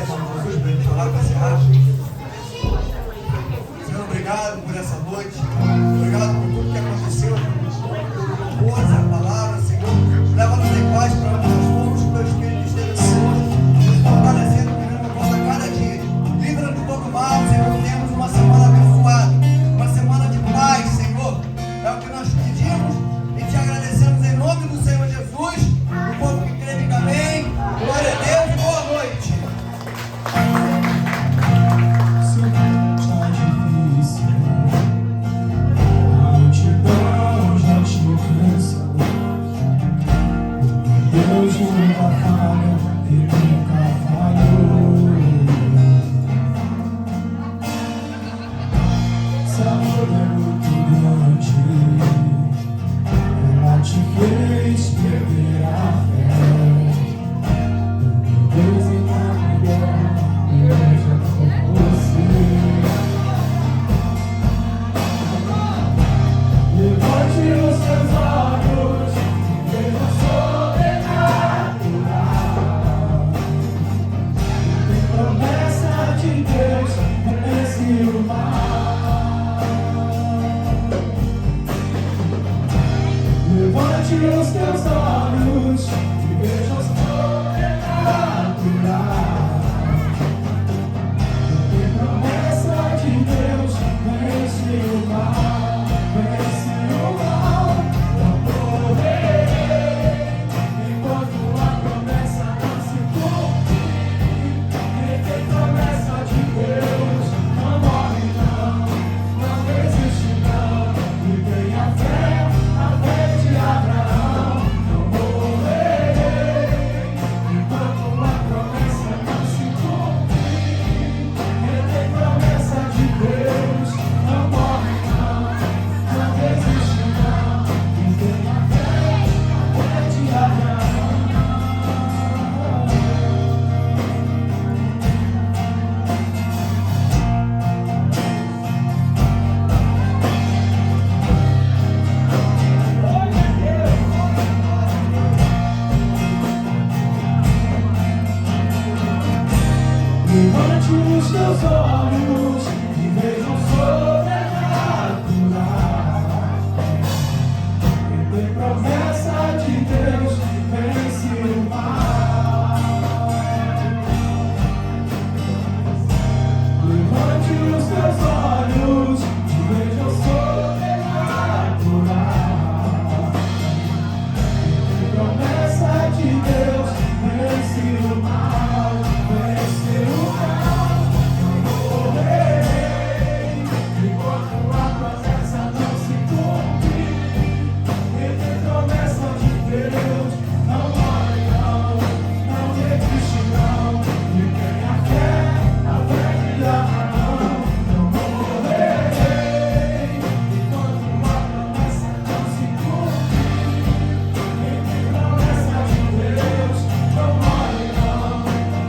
Deus nunca falha, Ele nunca falhou. Esse amor é muito grande, ela te fez perder a fé. Deus está melhor, eu já com você. Levante os seus olhos e veja o sobrenatural. Tem promessa de Deus, vence o mal. Levante os teus olhos e veja o sobrenatural. Tem promessa de Deus, vence o mal. Vence o mal, não morrerei enquanto a promessa não se cumprir. Quem tem promessa de Deus não morre não desiste não. E tenha a fé de Abraão. Não morrerei enquanto a promessa não se cumprir. Quem tem promessa de Deus não morre não desiste não, e tenha fé de Abraão. Levante os teus olhos e veja o sobrenatural. Tem promessa de Deus, vence o mal. Levante os teus olhos e veja o sobrenatural. Tem promessa de Deus, vence o mal, vence o mal. Não morrerei enquanto a promessa não se cumprir. Quem tem promessa de Deus não morre não desiste não. E tenha a fé de Abraão. Não morrerei enquanto a promessa não se cumprir. Quem tem promessa de Deus não morre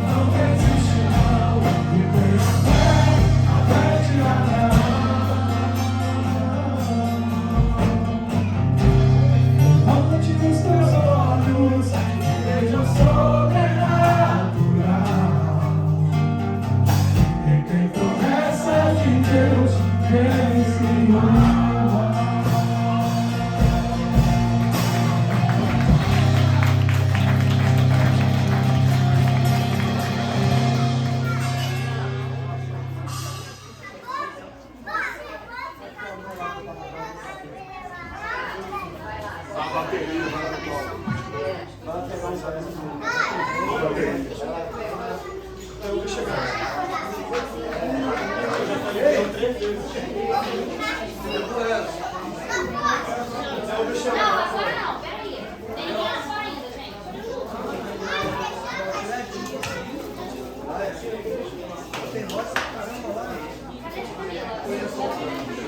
não desiste não. E tenha a fé de Abraão. Levante os teus olhos e veja o sobrenatural. Quem tem promessa de Deus, vence o mal. Eu vou chegar.